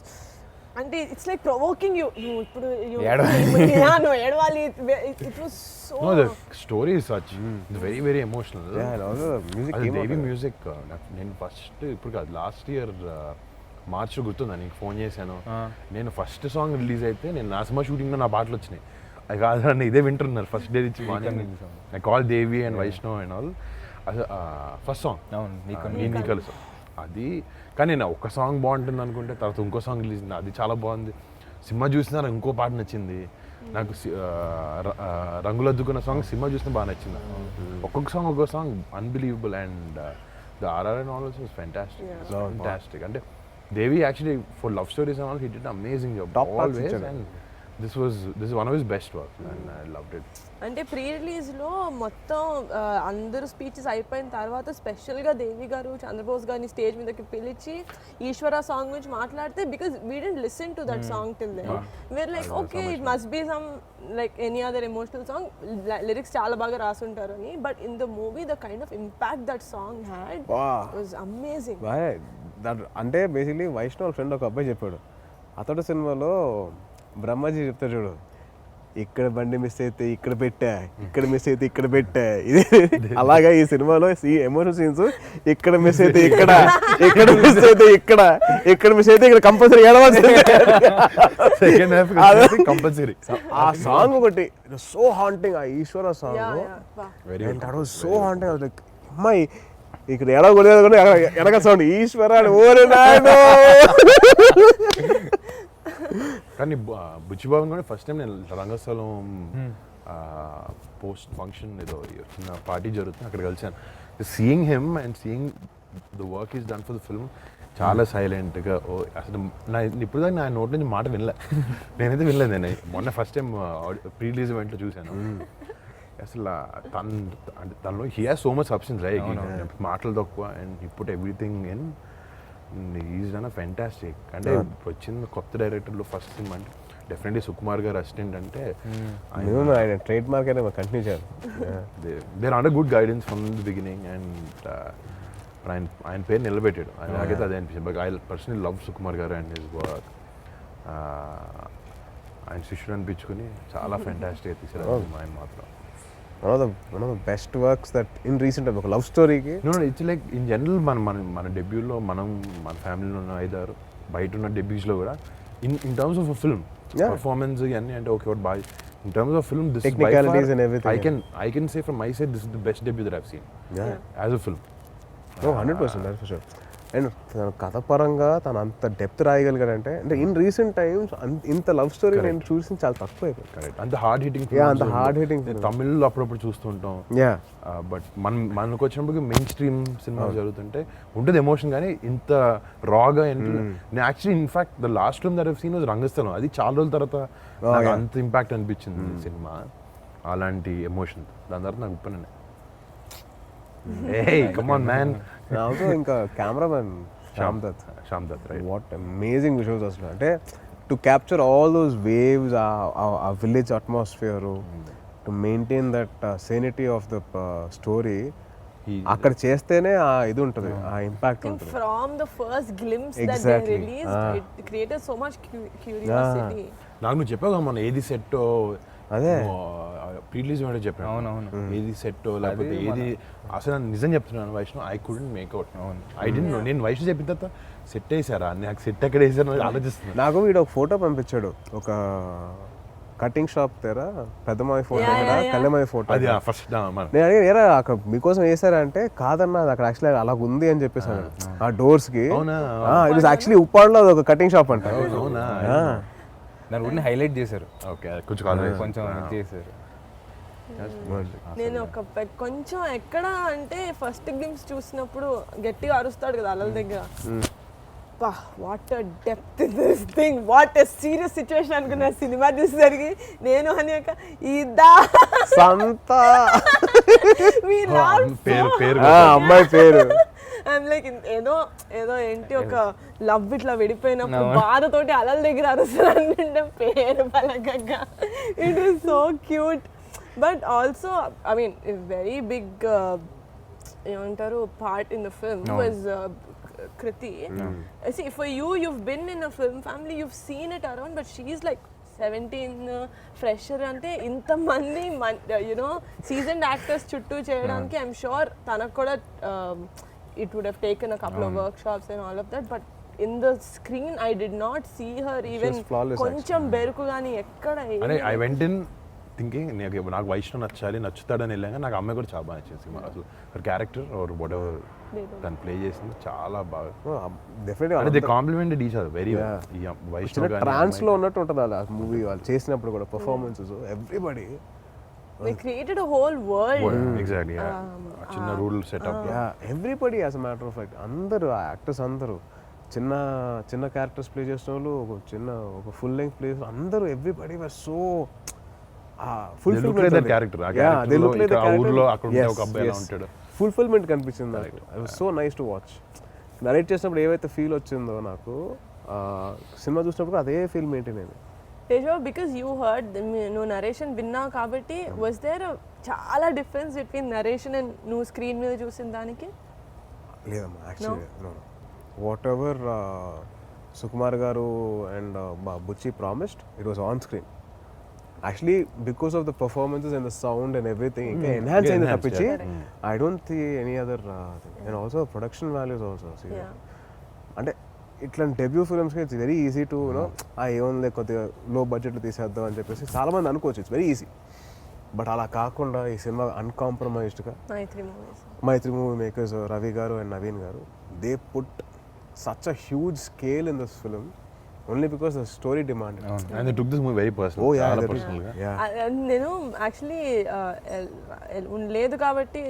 అంటే ఇట్స్ లైక్ ప్రొవోకింగ్ యూ నువ్వు ఇప్పుడు నువ్వు ఏడవాలి it was so No, the story is such. It's very, very emotional. Music అది దేవి మ్యూజిక్ నేను ఫస్ట్ ఇప్పుడు కాదు లాస్ట్ ఇయర్ మార్చ్ గుర్తుందా నీకు ఫోన్ చేశాను నేను ఫస్ట్ సాంగ్ రిలీజ్ అయితే నేను నా సినిమా షూటింగ్లో నా పాటలు వచ్చినాయి అది కాదు ఇదే వింటున్నారు ఫస్ట్ డే నుంచి morning I call Devi and Vaishnav and all అది ఫస్ట్ సాంగ్ అవును నీ కలుసు అది కానీ నేను ఒక సాంగ్ బాగుంటుంది అనుకుంటే తర్వాత ఇంకో సాంగ్ రిలీజ్ అది చాలా బాగుంది సినిమా చూసినా నాకు ఇంకో పాట నచ్చింది నాకు రంగులద్దుకున్న సాంగ్ సినిమా చూసినా బాగా నచ్చింది ఒక్కొక్క song unbelievable and the RR and all was fantastic అంటే Devi actually for love stories and all he did amazing job Top parts always ఇచ్చాడు. And this is one of his best work and I loved it అంటే ప్రీ రిలీజ్లో మొత్తం అందరూ స్పీచెస్ అయిపోయిన తర్వాత స్పెషల్గా దేవి గారు చంద్రబోస్ గారిని స్టేజ్ మీదకి పిలిచి ఈశ్వర సాంగ్ గురించి మాట్లాడితే because we didn't listen to that song till then were like okay it must be some like any other emotional song lyrics చాలా బాగా రాసుంటారు అని but in the movie the kind of impact that song had was amazing అంటే బేసిక్లీ వైష్ణవ్ ఫ్రెండ్ ఒక అబ్బాయి చెప్పాడు అతడు సినిమాలో బ్రహ్మాజీ చెప్తాడు చూడు ఇక్కడ బండి మిస్ అయితే ఇక్కడ పెట్టా, ఇక్కడ మిస్ అయితే ఇక్కడ పెట్టా. ఇది అలాగా ఈ సినిమాలో ఎమోషన్ సీన్స్ ఇక్కడ మిస్ అయితే ఇక్కడ, ఇక్కడ మిస్ అయితే ఇక్కడ, ఇక్కడ మిస్ అయితే ఇక్కడ కంపల్సరీ ఏడవలసిందే. Second half compulsory. ఆ సాంగ్ ఒకటి సో హాంటింగ్, ఆ Eeswara song very so haunting. Like అమ్మాయి ఇక్కడ ఎడగలేదు కూడా ఎడగ సౌండ్ ఈశ్వర అని ఓరే నాయనో. కానీ బుచ్చిబాబు కూడా ఫస్ట్ టైం నేను రంగస్థలం పోస్ట్ ఫంక్షన్ ఏదో చిన్న పార్టీ జరుగుతుంది అక్కడ కలిసాను. Seeing him and seeing the work is done for the film చాలా సైలెంట్గా. అసలు ఇప్పుడు దాకా నా నోటి నుంచి మాట వినలే, నేనైతే వినలేదు. నేను మొన్న ఫస్ట్ టైం ప్రీ రిలీజ్ ఈవెంట్లో చూశాను. అసలు తనలో he has so much substance right, మాటలు తక్కువ and he put everything in. Is done a fantastic. అంటే వచ్చిన కొత్త డైరెక్టర్లో ఫస్ట్ సినిమా అంటే డెఫినెట్లీ సుకుమార్ గారు అసిస్టెంట్ అంటే ఆయన ట్రేడ్ మార్క్ అయితే కంటిన్యూ చేయాలి. They're under good guidance from the beginning and ఆయన పేరు నిలబెట్టాడు. నాకైతే అదే అనిపించింది. But I personally love Sukumar garu and his work. ఆయన శిష్యుడు అనిపించుకుని చాలా ఫెంటాస్టిక్ తీసారు ఆయన మాత్రం. one of the best works that in recent time, ఒక లవ్ స్టోరీకి ఇట్స్ లైక్ ఇన్ జనరల్ మన డెబ్యూలో మన ఫ్యామిలీలో ఉన్న 5-6 బయట ఉన్న డెబ్యూస్లో కూడా in terms of film performance ఇవన్నీ అంటే ఓకే బాగా in terms of film this Technicalities and everything, I can say from my side this is the best debut that I've seen as a film. 100% that's for sure. And తన కథ పరంగా తను అంత డెప్త్ రాయగలిగాడంటే, అంటే ఇన్ రీసెంట్ టైమ్స్ ఇంత లవ్ స్టోరీ నేను చూసి చాలా తక్కువ అయిపోయింది. కరెక్ట్. అంత హార్డ్ హిట్టింగ్ అంత హార్డ్ హిట్టింగ్ తమిళ్లో అప్పుడప్పుడు చూస్తుంటాం. బట్ మనకు వచ్చినప్పుడు మెయిన్ స్ట్రీమ్ సినిమాలు జరుగుతుంటే ఉంటుంది ఎమోషన్, కానీ ఇంత రాగా నేను actually in fact the last film that I've seen was Rangasthalam. అది చాలా రోజుల తర్వాత నాకు అంత ఇంపాక్ట్ అనిపించింది సినిమా, అలాంటి ఎమోషన్. దాని తర్వాత నాకు ఉప్పనండి కమ్ ఆన్ మ్యాన్. నాకు ఇంకా cameraman Shyam Dutt, right. What amazing visuals అసలు. అంటే to capture all those waves, ఆ village atmosphere, to maintain that sanity of the story అక్కడ చేస్తేనే ఆ ఇది ఉంటుంది, ఆ ఇంపాక్ట్ ఉంటుంది. From the first glimpse that they Exactly. released, it created so much curiosity. నాకు నువ్వు చెప్పావు కదా మన ఏది సెట్ అదే ప్రీ రిలీజ్ ఏంటో చెప్పాను. అవునవును. ఏది సెట్ లేకపోతే ఏది అసలు నేను నిజం చెప్తున్నాను Vaishnav, I couldn't make out. I didn't know. నేను వైష్ణవ్ చెప్పిన తర్వాత సెట్ వేసారా, నాకు సెట్ ఎక్కడ వేసారు ఆలోచిస్తున్నాను. నాకు వీడు ఒక ఫోటో పంపించాడు, ఒక కటింగ్ షాప్ తెర పెద్దమావి ఫోటో, కళ్ళమావి ఫోటో. అది ఫస్ట్ నేను అడిగాను ఏరా అక్కడ మీకోసం వేసారా అంటే, కాదన్నా అది అక్కడ యాక్చువల్లీ అలా ఉంది అని చెప్పేసాను. ఆ డోర్స్ కి ఇట్ వాస్ యాక్చువల్లీ ఉప్పాడులో ఒక కటింగ్ షాప్ అంట. అవునా, దాని గురించి హైలైట్ చేశారు. ఓకే కొంచెం కొంచెం చేశారు. నేను ఒక కొంచెం ఎక్కడ అంటే ఫస్ట్ గ్లిమ్స్ చూసినప్పుడు గట్టిగా అరుస్తాడు కదా అలల దగ్గర, what depth this thing, what serious situation అనుకున్నా. సినిమా చూసేసరికి నేను అని ఇదా సంత పేరు అమ్మాయి పేరు లైక్ ఏదో ఏదో ఏంటి ఒక లవ్ ఇట్లా విడిపోయినప్పుడు బాధతోటి అలల దగ్గర అరుస్తానంటే పేరు పలకగా. It is so cute. But also I mean very big ఏమంటారు part in the film was Kriti. See, for you, you've been in a film family, you've seen it around, but she's like 17 fresher ante inta mandi seasoned actors chuttu cheyadaniki I'm sure tanaku kuda it would have taken a couple of workshops and all of that, but in the screen I did not see her even koncham beruku gaani ekkada. I went in thinking నాకు వైష్ణవ్ నచ్చుతాడని వెళ్ళాక నాకు అమ్మాయి కూడా చాలా బాగా నచ్చింది సినిమా. అసలు క్యారెక్టర్ ఆర్ వాట్ ఎవర్ తను ప్లే చేసింది చాలా బాగా. డెఫినెట్గా they complimented each other very Vaishnav trance లో ఉన్నట్టు ఉంటుంది అలా మూవీ వాళ్ళు చేసినప్పుడు కూడా performances everybody they created a whole world. Exactly చిన్న role setup everybody as a matter of fact అందరూ యాక్టర్స్ అందరూ చిన్న చిన్న క్యారెక్టర్స్ ప్లే చేసిన వాళ్ళు, ఒక ఫుల్ లెంగ్త్ ప్లే అందరూ ఎవ్రీబడి వర్ సో ఫుల్ఫిల్మెంట్ కనిపించింది నాకు. I was so nice to watch. Narrate చేసినప్పుడు ఏవైతే ఫీల్ వచ్చిందో నాకు సినిమా చూసినప్పుడు అదే ఫీల్ మెయింటైన్ అయింది. Tejo, because you heard no narration విన్నా కాబట్టి was there a చాలా డిఫరెన్స్ బిట్వీన్ నరేషన్ అండ్ నువ్వు స్క్రీన్ మీద చూసిన దానికి? లేదమ్మా, actually whatever Sukumar garu and Buchi promised it was on screen. Actually because of the performances and the sound and everything ఇంకా ఎన్హాన్స్ అయింది enhanced, తప్పించి yeah. I don't see any other and also production values also Yeah. అంటే ఇట్లాంటి డెబ్యూ ఫిల్మ్స్కి it's very easy to you know ఏముంది కొద్దిగా లో బడ్జెట్లో తీసేద్దాం అని చెప్పేసి చాలామంది అనుకోవచ్చు ఇట్స్ వెరీ ఈజీ. బట్ అలా కాకుండా ఈ సినిమా అన్కాంప్రమైజ్డ్గా మైత్రి మూవీ మేకర్స్ రవి గారు అండ్ నవీన్ గారు they put such a huge scale in this film only because the story demand. And they took this movie very personal. Oh, yeah, చాలా that is- personal గా. yeah. నేను యాక్చువల్లీ లేదు కాబట్టి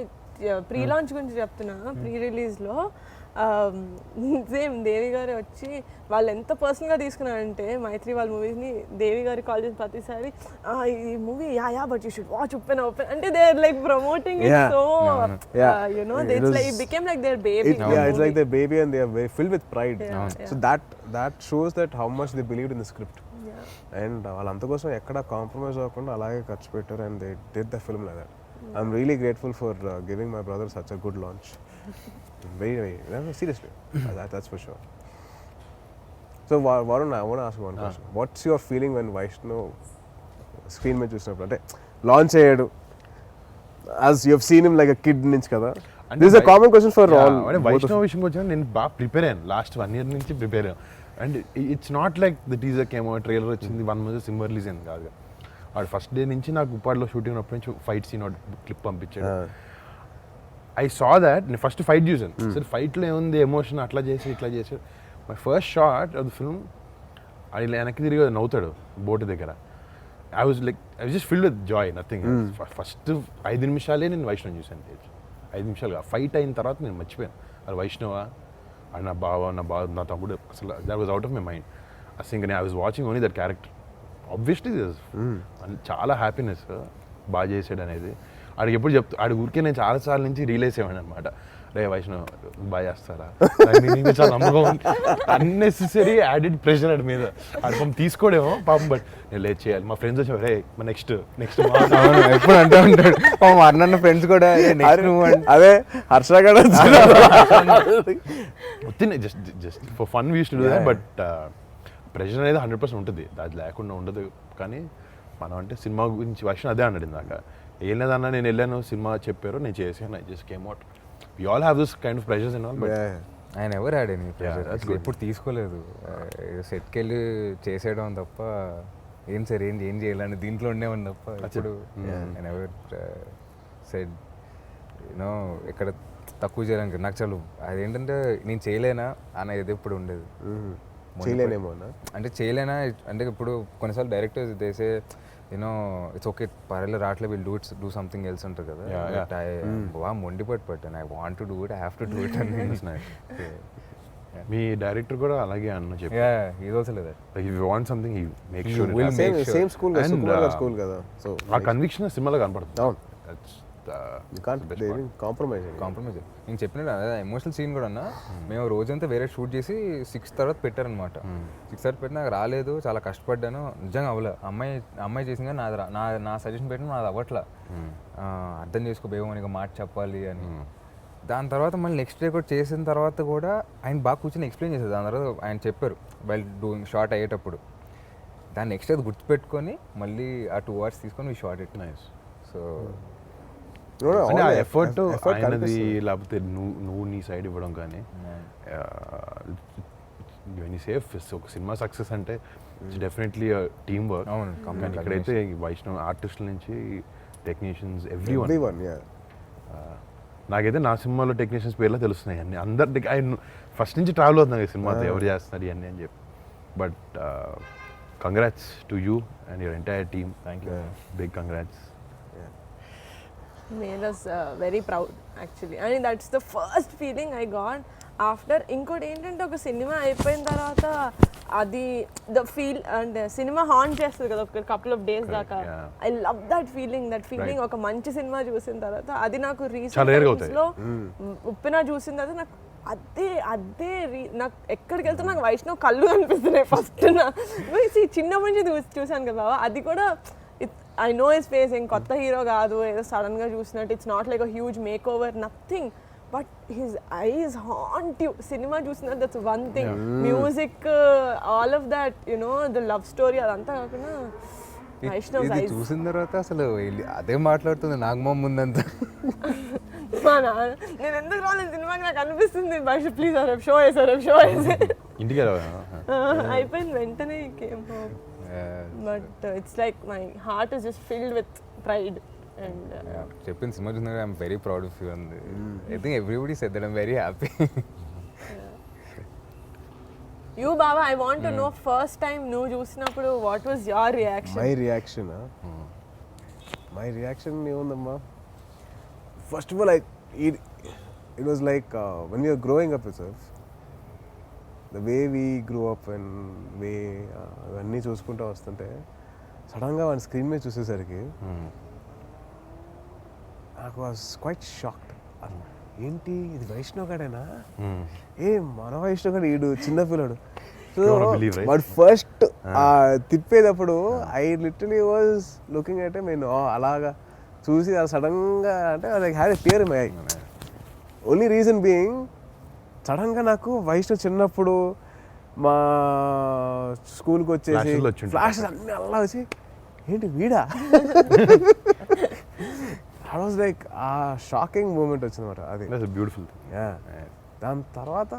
ప్రీ లాంచ్ గురించి చెప్తున్నా. ప్రీ రిలీజ్లో సేమ్ దేవి గారు వచ్చి వాళ్ళు ఎంత పర్సనల్గా తీసుకున్నారంటే మైత్రి వాళ్ళ మూవీస్ని దేవి గారు కాల్ చేసిన ప్రతిసారి ఈ movie yeah but you should watch Uppena అంటే they are like promoting it Yeah. So Yeah. You know It it's was- like it became like their baby. It's like their baby and they are very filled with pride. Yeah, So that shows that how much they believed in the script. And వాళ్ళంత కోసం ఎక్కడ కాంప్రమైజ్ అవ్వకుండా అలాగే ఖర్చు పెట్టారు and they did the film like that. I'm really grateful for giving my brother such a good launch. Very seriously that's for sure. So Varun I want ask one question. What's your feeling when Vaishnav screen మీద చూసినప్పుడు అంటే లాంచ్ అయ్యాడు as you have seen him like a kid నుంచి కదా. This is a common question for all. అంటే వైష్ణవ్ విషయంకి వచ్చిన నేను బాగా ప్రిపేర్ అయ్యాను లాస్ట్ 1 year నుంచి ప్రిపేర్ అయ్యాను. And it's not like the teaser కేమో ట్రైలర్ వచ్చింది 1 month సినిమా రిలీజ్ అయింది కాదు. వాడు ఫస్ట్ డే నుంచి నాకు ఉప్పాడులో షూటింగ్ ఉన్నప్పటి నుంచి ఫైట్ సీన్ క్లిప్ పంపించాడు. ఐ సా దాట్ నేను ఫస్ట్ ఫైట్ చూసాను. సరే ఫైట్లో ఏముంది ఎమోషన్ అట్లా చేసి ఇట్లా చేసాడు. My first shot of the film అది వెనక్కి తిరిగి నవ్వుతాడు బోట్ దగ్గర. I was just filled with Joy nothing. First 5 నిమిషాలే నేను వైష్ణవ్ చూసాను. 5 నిమిషాలుగా ఫైట్ అయిన తర్వాత నేను మర్చిపోయాను అది వైష్ణవా అని నా బావ నా తమ్ముడు అసలు that was out of my mind. అసలు ఇంకా I was watching only that character. Obviously చాలా హ్యాపీనెస్ బాగా చేసాడు అనేది ఆడికి ఎప్పుడు ఆడి ఊరికే నేను చాలాసార్లు నుంచి రియలైజ్ అయ్యాను అనమాట. రే వైష్ణవ్ బాగా చేస్తారా చాలా నమ్మకం అన్నెసెసరీ యాడెడ్ ప్రెషర్ ఆడి మీద ఆడి పాపం తీసుకోడేమో పాపం. బట్ నేను లేట్ చేయాలి. మా ఫ్రెండ్స్ వచ్చి రే నెక్స్ట్ ఎప్పుడు అంటూ ఉంటాడు అన్న ఫ్రెండ్స్ కూడా అదే హర్ష కూడా just for fun was to do that. But pressure అనేది 100% ఉంటుంది, అది లేకుండా ఉండదు. కానీ మనం అంటే సినిమా గురించి వర్షన్ అదే అన్నాడు ఇందాక. ఏం లేదన్నా నేను వెళ్ళాను సినిమా చెప్పారు నేను చేసాను. I just came out. We all have this kind of pressures and all. But ఆయన ఎవరు ఆడని that's good. ఎప్పుడు తీసుకోలేదు. సెట్కి వెళ్ళి చేసేయడం తప్ప ఏం సార్ ఏం చేయాలని దీంట్లో ఉండేవాడిని తప్ప ఇప్పుడు ఆయన ఎవరు సెట్ యూనో ఎక్కడ తక్కువ చేయడానికి నాకు చాలు. అదేంటంటే నేను చేయలేనా అన్న ఇది ఎప్పుడు ఉండేది. చేయలేనేమో అంటే చేయలేనా అంటే ఇప్పుడు కొన్నిసార్లు డైరెక్టర్స్ దేసే యూనో ఇట్స్ ఓకే పర్వాలేదు రావట్లే విల్ డూ సంథింగ్ ఎల్స్ అంటారు కదా. బాగా మొండిపట్టు పట్టాను. I want to do it, I have to do it అని. మీ డైరెక్టర్ కూడా అలాగే అన్న చెప్పి ఇది ఆల్సో లేదా if you want something he make sure same school school కదా. సో ఆ కన్విక్షన్ సినిమాలో కనపడుతుంది. అవును. కాంప్రమైజ్ నేను చెప్పినట్టు అదే ఎమోషనల్ సీన్ కూడా అన్నా. మేము రోజంతా వేరే షూట్ చేసి 6 తర్వాత పెట్టారనమాట. 6 తర్వాత పెట్టి నాకు రాలేదు, చాలా కష్టపడ్డాను. నిజంగా అవ్వలే. అమ్మాయి చేసింది కానీ నా సజెషన్ పెట్టిన నాది అవ్వట్లా. అర్థం చేసుకో బేగం అని మాట చెప్పాలి అని. దాని తర్వాత మళ్ళీ నెక్స్ట్ డే కూడా చేసిన తర్వాత కూడా ఆయన బాగా కూర్చొని ఎక్స్ప్లెయిన్ చేశారు. దాని తర్వాత ఆయన చెప్పారు వైల్ డూయింగ్ షార్ట్ అయ్యేటప్పుడు దాన్ని నెక్స్ట్ అది గుర్తుపెట్టుకొని మళ్ళీ ఆ 2 hours తీసుకొని షార్ట్ ఇట్ నైస్. సో అంటే ఆ ఎఫర్ట్ ఆయనది లేకపోతే నువ్వు నీ సైడ్ ఇవ్వడం కానీ సేఫ్ ఒక సినిమా సక్సెస్ అంటే డెఫినెట్లీ టీమ్ వర్క్. కానీ ఇక్కడైతే వైష్ణవ్ ఆర్టిస్టుల నుంచి టెక్నీషియన్స్ ఎవ్రీవన్. నాకైతే నా సినిమాలో టెక్నీషియన్స్ పేర్లో తెలుస్తున్నాయి అన్ని. అందరి ఆయన ఫస్ట్ నుంచి ట్రావెల్ అవుతున్నాయి సినిమాతో ఎవరు చేస్తున్నారు ఇవన్నీ అని చెప్పి. But congrats to you and your entire team. Thank you, big congrats. made us very proud actually, and that's the first feeling I got after. ఇంకోటి ఏంటంటే ఒక సినిమా అయిపోయిన తర్వాత అది the feel and cinema haunt చేస్తుంది కదా ఒక couple of days దాకా. ఐ లవ్ దట్ ఫీలింగ్ ఒక మంచి సినిమా చూసిన తర్వాత. అది నాకు రీసెంట్ లో ఉప్పిన చూసిన తర్వాత నాకు అదే నాకు ఎక్కడికి వెళ్తే నాకు వైష్ణవ్ కళ్ళు అనిపిస్తున్నాయి ఫస్ట్. చిన్నప్పటి నుంచి చూసాను కదా బాబా. అది కూడా I know his face, ఏం కొత్త హీరో కాదు, ఏదో సడన్గా చూసినట్టు. It's not like a huge makeover, nothing. But his eyes haunt you. సినిమా చూసినట్టు that's one thing. Music, all of that, you know the love story, అదంతా కాకుండా వైష్ణవ్ ఇది చూసిన తర్వాత అసలు అదే మాట్లాడుతుంది నాగమ్మ ముందంతా. మా నాన్న నేను ఎందుకు రాలేదు సినిమాకి నాకు అనిపిస్తుంది వైష్ణవ్ ప్లీజ్ రేపు షో షో వేసే ఇంటికి అయిపోయింది వెంటనే came home. But it's like my heart is just filled with pride and చెప్పిన సినిమా చూసిన I'm very proud of you అంది. I think everybody said that I'm very happy. You బాబా I want to know first time నువ్వు చూసినప్పుడు what was your reaction? My reaction ఏముందమ్మా, first of all it was like when we were growing up itself, the way we grew up and way అవన్నీ చూసుకుంటూ వస్తుంటే సడన్గా వాడి స్క్రీన్ మీద చూసేసరికి నాకు వాజ్ క్వైట్ షాక్డ్. ఏంటి ఇది వైష్ణవ్ గడేనా? మన వైష్ణవ్ గడ ఈడు చిన్న పిల్లడు. సో బట్ ఫస్ట్ తిప్పేటప్పుడు I literally was looking at నేను అలాగా చూసి అది సడన్గా అంటే like had a tear in my eye. Only reason being సడన్గా నాకు వైష్ణవ్ చిన్నప్పుడు మా స్కూల్కి వచ్చేసి ఫ్లాషెస్ అన్నీ అలా వచ్చి ఏంటి వీడా ఐ వాజ్ లైక్ ఆ షాకింగ్ మూమెంట్ వచ్చిందన్నమాట. అది బ్యూటిఫుల్. దాని తర్వాత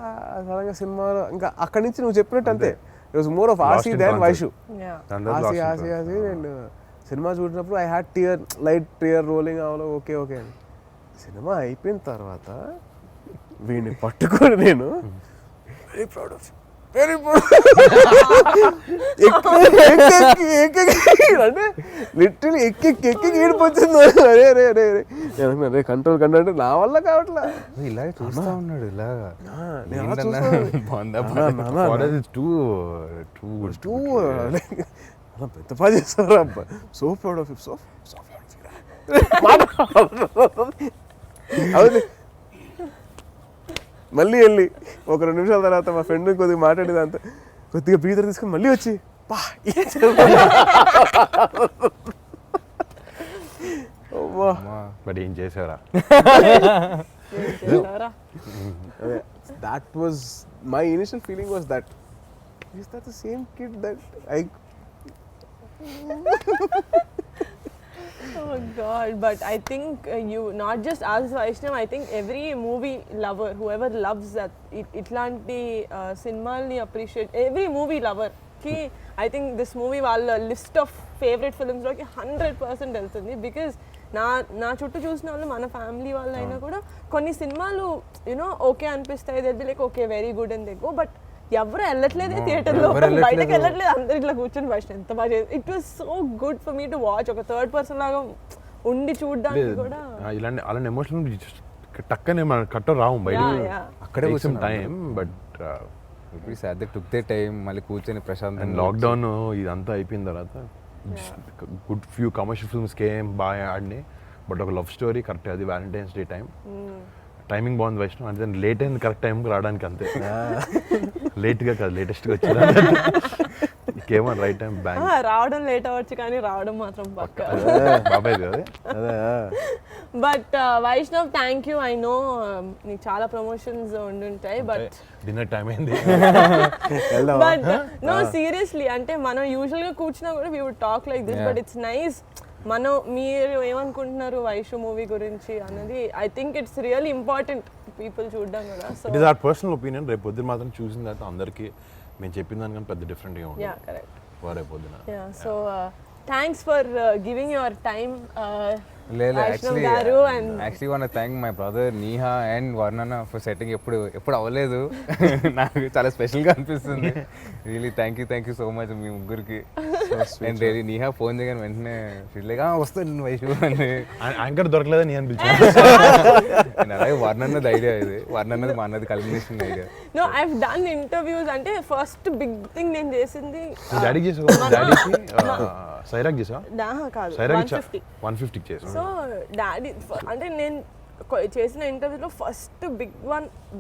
సడన్గా సినిమాలో ఇంకా అక్కడి నుంచి నువ్వు చెప్పినట్టు అంతే it was more of Aasi than Vaishu. Aasi నేను సినిమా చూసినప్పుడు I had light tear rolling అవ్వలో ఓకే అని. సినిమా అయిపోయిన తర్వాత వీడిని పట్టుకొని నేను వెరీ ప్రౌడ్ ఆఫ్ అంటే లిటరలీ ఎక్కి ఏడిపోతుంది. అరే కంట్రోల్ అంటే నా వల్ల కావట్లా. ఇలాగే చూస్తా ఉన్నాడు ఇలాగా పెద్ద పని చేస్తారు అబ్బా. సో ప్రౌడ్ ఆఫ్ సో అవును. మళ్ళీ వెళ్ళి ఒక 2 నిమిషాల తర్వాత మా ఫ్రెండ్ కొద్దిగా మాట్లాడేదంతా కొద్దిగా బ్రీదర్ తీసుకొని మళ్ళీ వచ్చి బట్ ఏం చేసారా? that was my initial feeling was that is that the same kid that I Oh God, but I think you not just as Vaishnav, I think every movie lover, whoever loves that itlanti cinemalni appreciate, every movie lover ki I think this movie వాళ్ళ లిస్ట్ ఆఫ్ ఫేవరెట్ ఫిల్మ్స్ లోకి 100% వెళ్తుంది. బికాజ్ నా చుట్టూ చూసిన వాళ్ళు మన ఫ్యామిలీ వాళ్ళు అయినా కూడా కొన్ని సినిమాలు యూనో ఓకే అనిపిస్తాయి, they be like okay very good and they go, but ఎవరు వెళ్ళట్లేదే థియేటర్లో, బయటకు వెళ్ళట్లేదు, అందరు ఇట్లా కూర్చొని ఫస్ట్ ఎంత బాగా it was so good for me to watch. ఒక థర్డ్ పర్సన్ లాగా ఉండి చూడడానికి కూడా ఇలాంటి అలాంటి ఎమోషనల్ టక్కనే మన కట్ట రావు బయట, అక్కడే కొంచెం time. But took they time మళ్ళీ కూర్చొని ప్రశాంతంగా. లాక్డౌన్ ఇదంతా అయిపోయిన తర్వాత good few commercial films came బాగా ఆడినాయి. బట్ ఒక లవ్ స్టోరీ కరెక్ట్, అది వ్యాలంటైన్స్ డే టైమింగ్ బాగుంది వైష్ణవ్ అంటే లేట్ అయింది కరెక్ట్ టైంకి రావడానికి అంతే. లేట్గా కాదు లేటెస్ట్గా వచ్చింది, కేమో రైట్ టైం బ్యాంక్. రావడం లేట్ అవ్వచ్చు కానీ రావడం మాత్రం పక్కా బాబాయ్ అదే. But Vaishnav thank you. I know నీకు చాలా ప్రమోషన్స్ ఉండుంటాయి బట్ డిన్నర్ టైం అయింది. బట్ నో సీరియస్లీ అంటే మనం యూజువల్గా కూర్చున్నా కూడా we would talk like this, but it's nice. మీరు ఏమనుకుంటున్నారు వైషు మూవీ గురించి అన్నది I think it's really important people చూడడం కూడా. So it is our personal opinion. రేపు పొద్దున మాత్రం చూసిన తర్వాత అందరికీ మేము చెప్పిన దానికన్నా పెద్ద డిఫరెంట్గా ఉంటుంది రేపు పొద్దున. So thanks for giving your time. Actually want to thank my brother Neeha and Varnana for setting. ఎప్పుడు అవ్వలేదు, నాకు చాలా స్పెషల్గా అనిపిస్తుంది. Really thank you so much మీ ముగ్గురికి. అండ్ రియలీ నీహా ఫోన్ చేయగానే వెంటనే ఫీల్ వస్తాను వైషు అని. యాంకర్ దొరకలేదని నేను పిలిచాను. అలాగే వర్ణన్నది ఐడియా ఇది, వర్ణన్నది మా అన్నది culmination idea. No I have done interviews అంటే ఫస్ట్ బిగ్ థింగ్ నేను చేసింది డాడీకి చేసావు, డాడీకి సైరాక్ చేసావా? కాదు, సైరాక్ 150 చేసావు. సో డాడీ అంటే నేను చేసిన ఇంటర్వ్యూలో first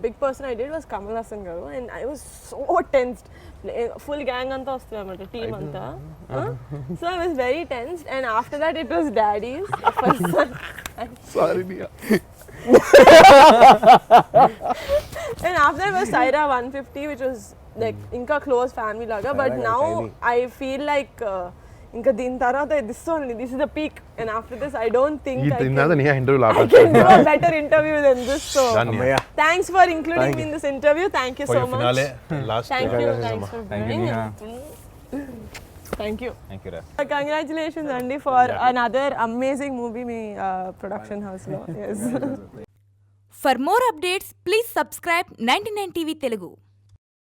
big person I did was Kamal Haasan garu. And I was so tensed, full gang అంతా వస్తుంది అన్నమాట, టీమ్ అంతా. So I was very tensed. And after that it was daddy's sorry. And after that was Saira 150, which was like inka close family laga. But now I feel like ఇంకా దీని తర్వాత this only this is the peak and after this I don't think ఈ తిన్నదా నీ interview I can do a better interview than this. So, అమ్మయ్య. thanks for including me in this interview. Thank you so much. Last Thank you. Thanks for Thank you, bringing Neha. Thank you. Thank you రా. Congratulations, Andy, for another amazing movie me production house lo. Yes. For more updates, please subscribe 99 TV Telugu.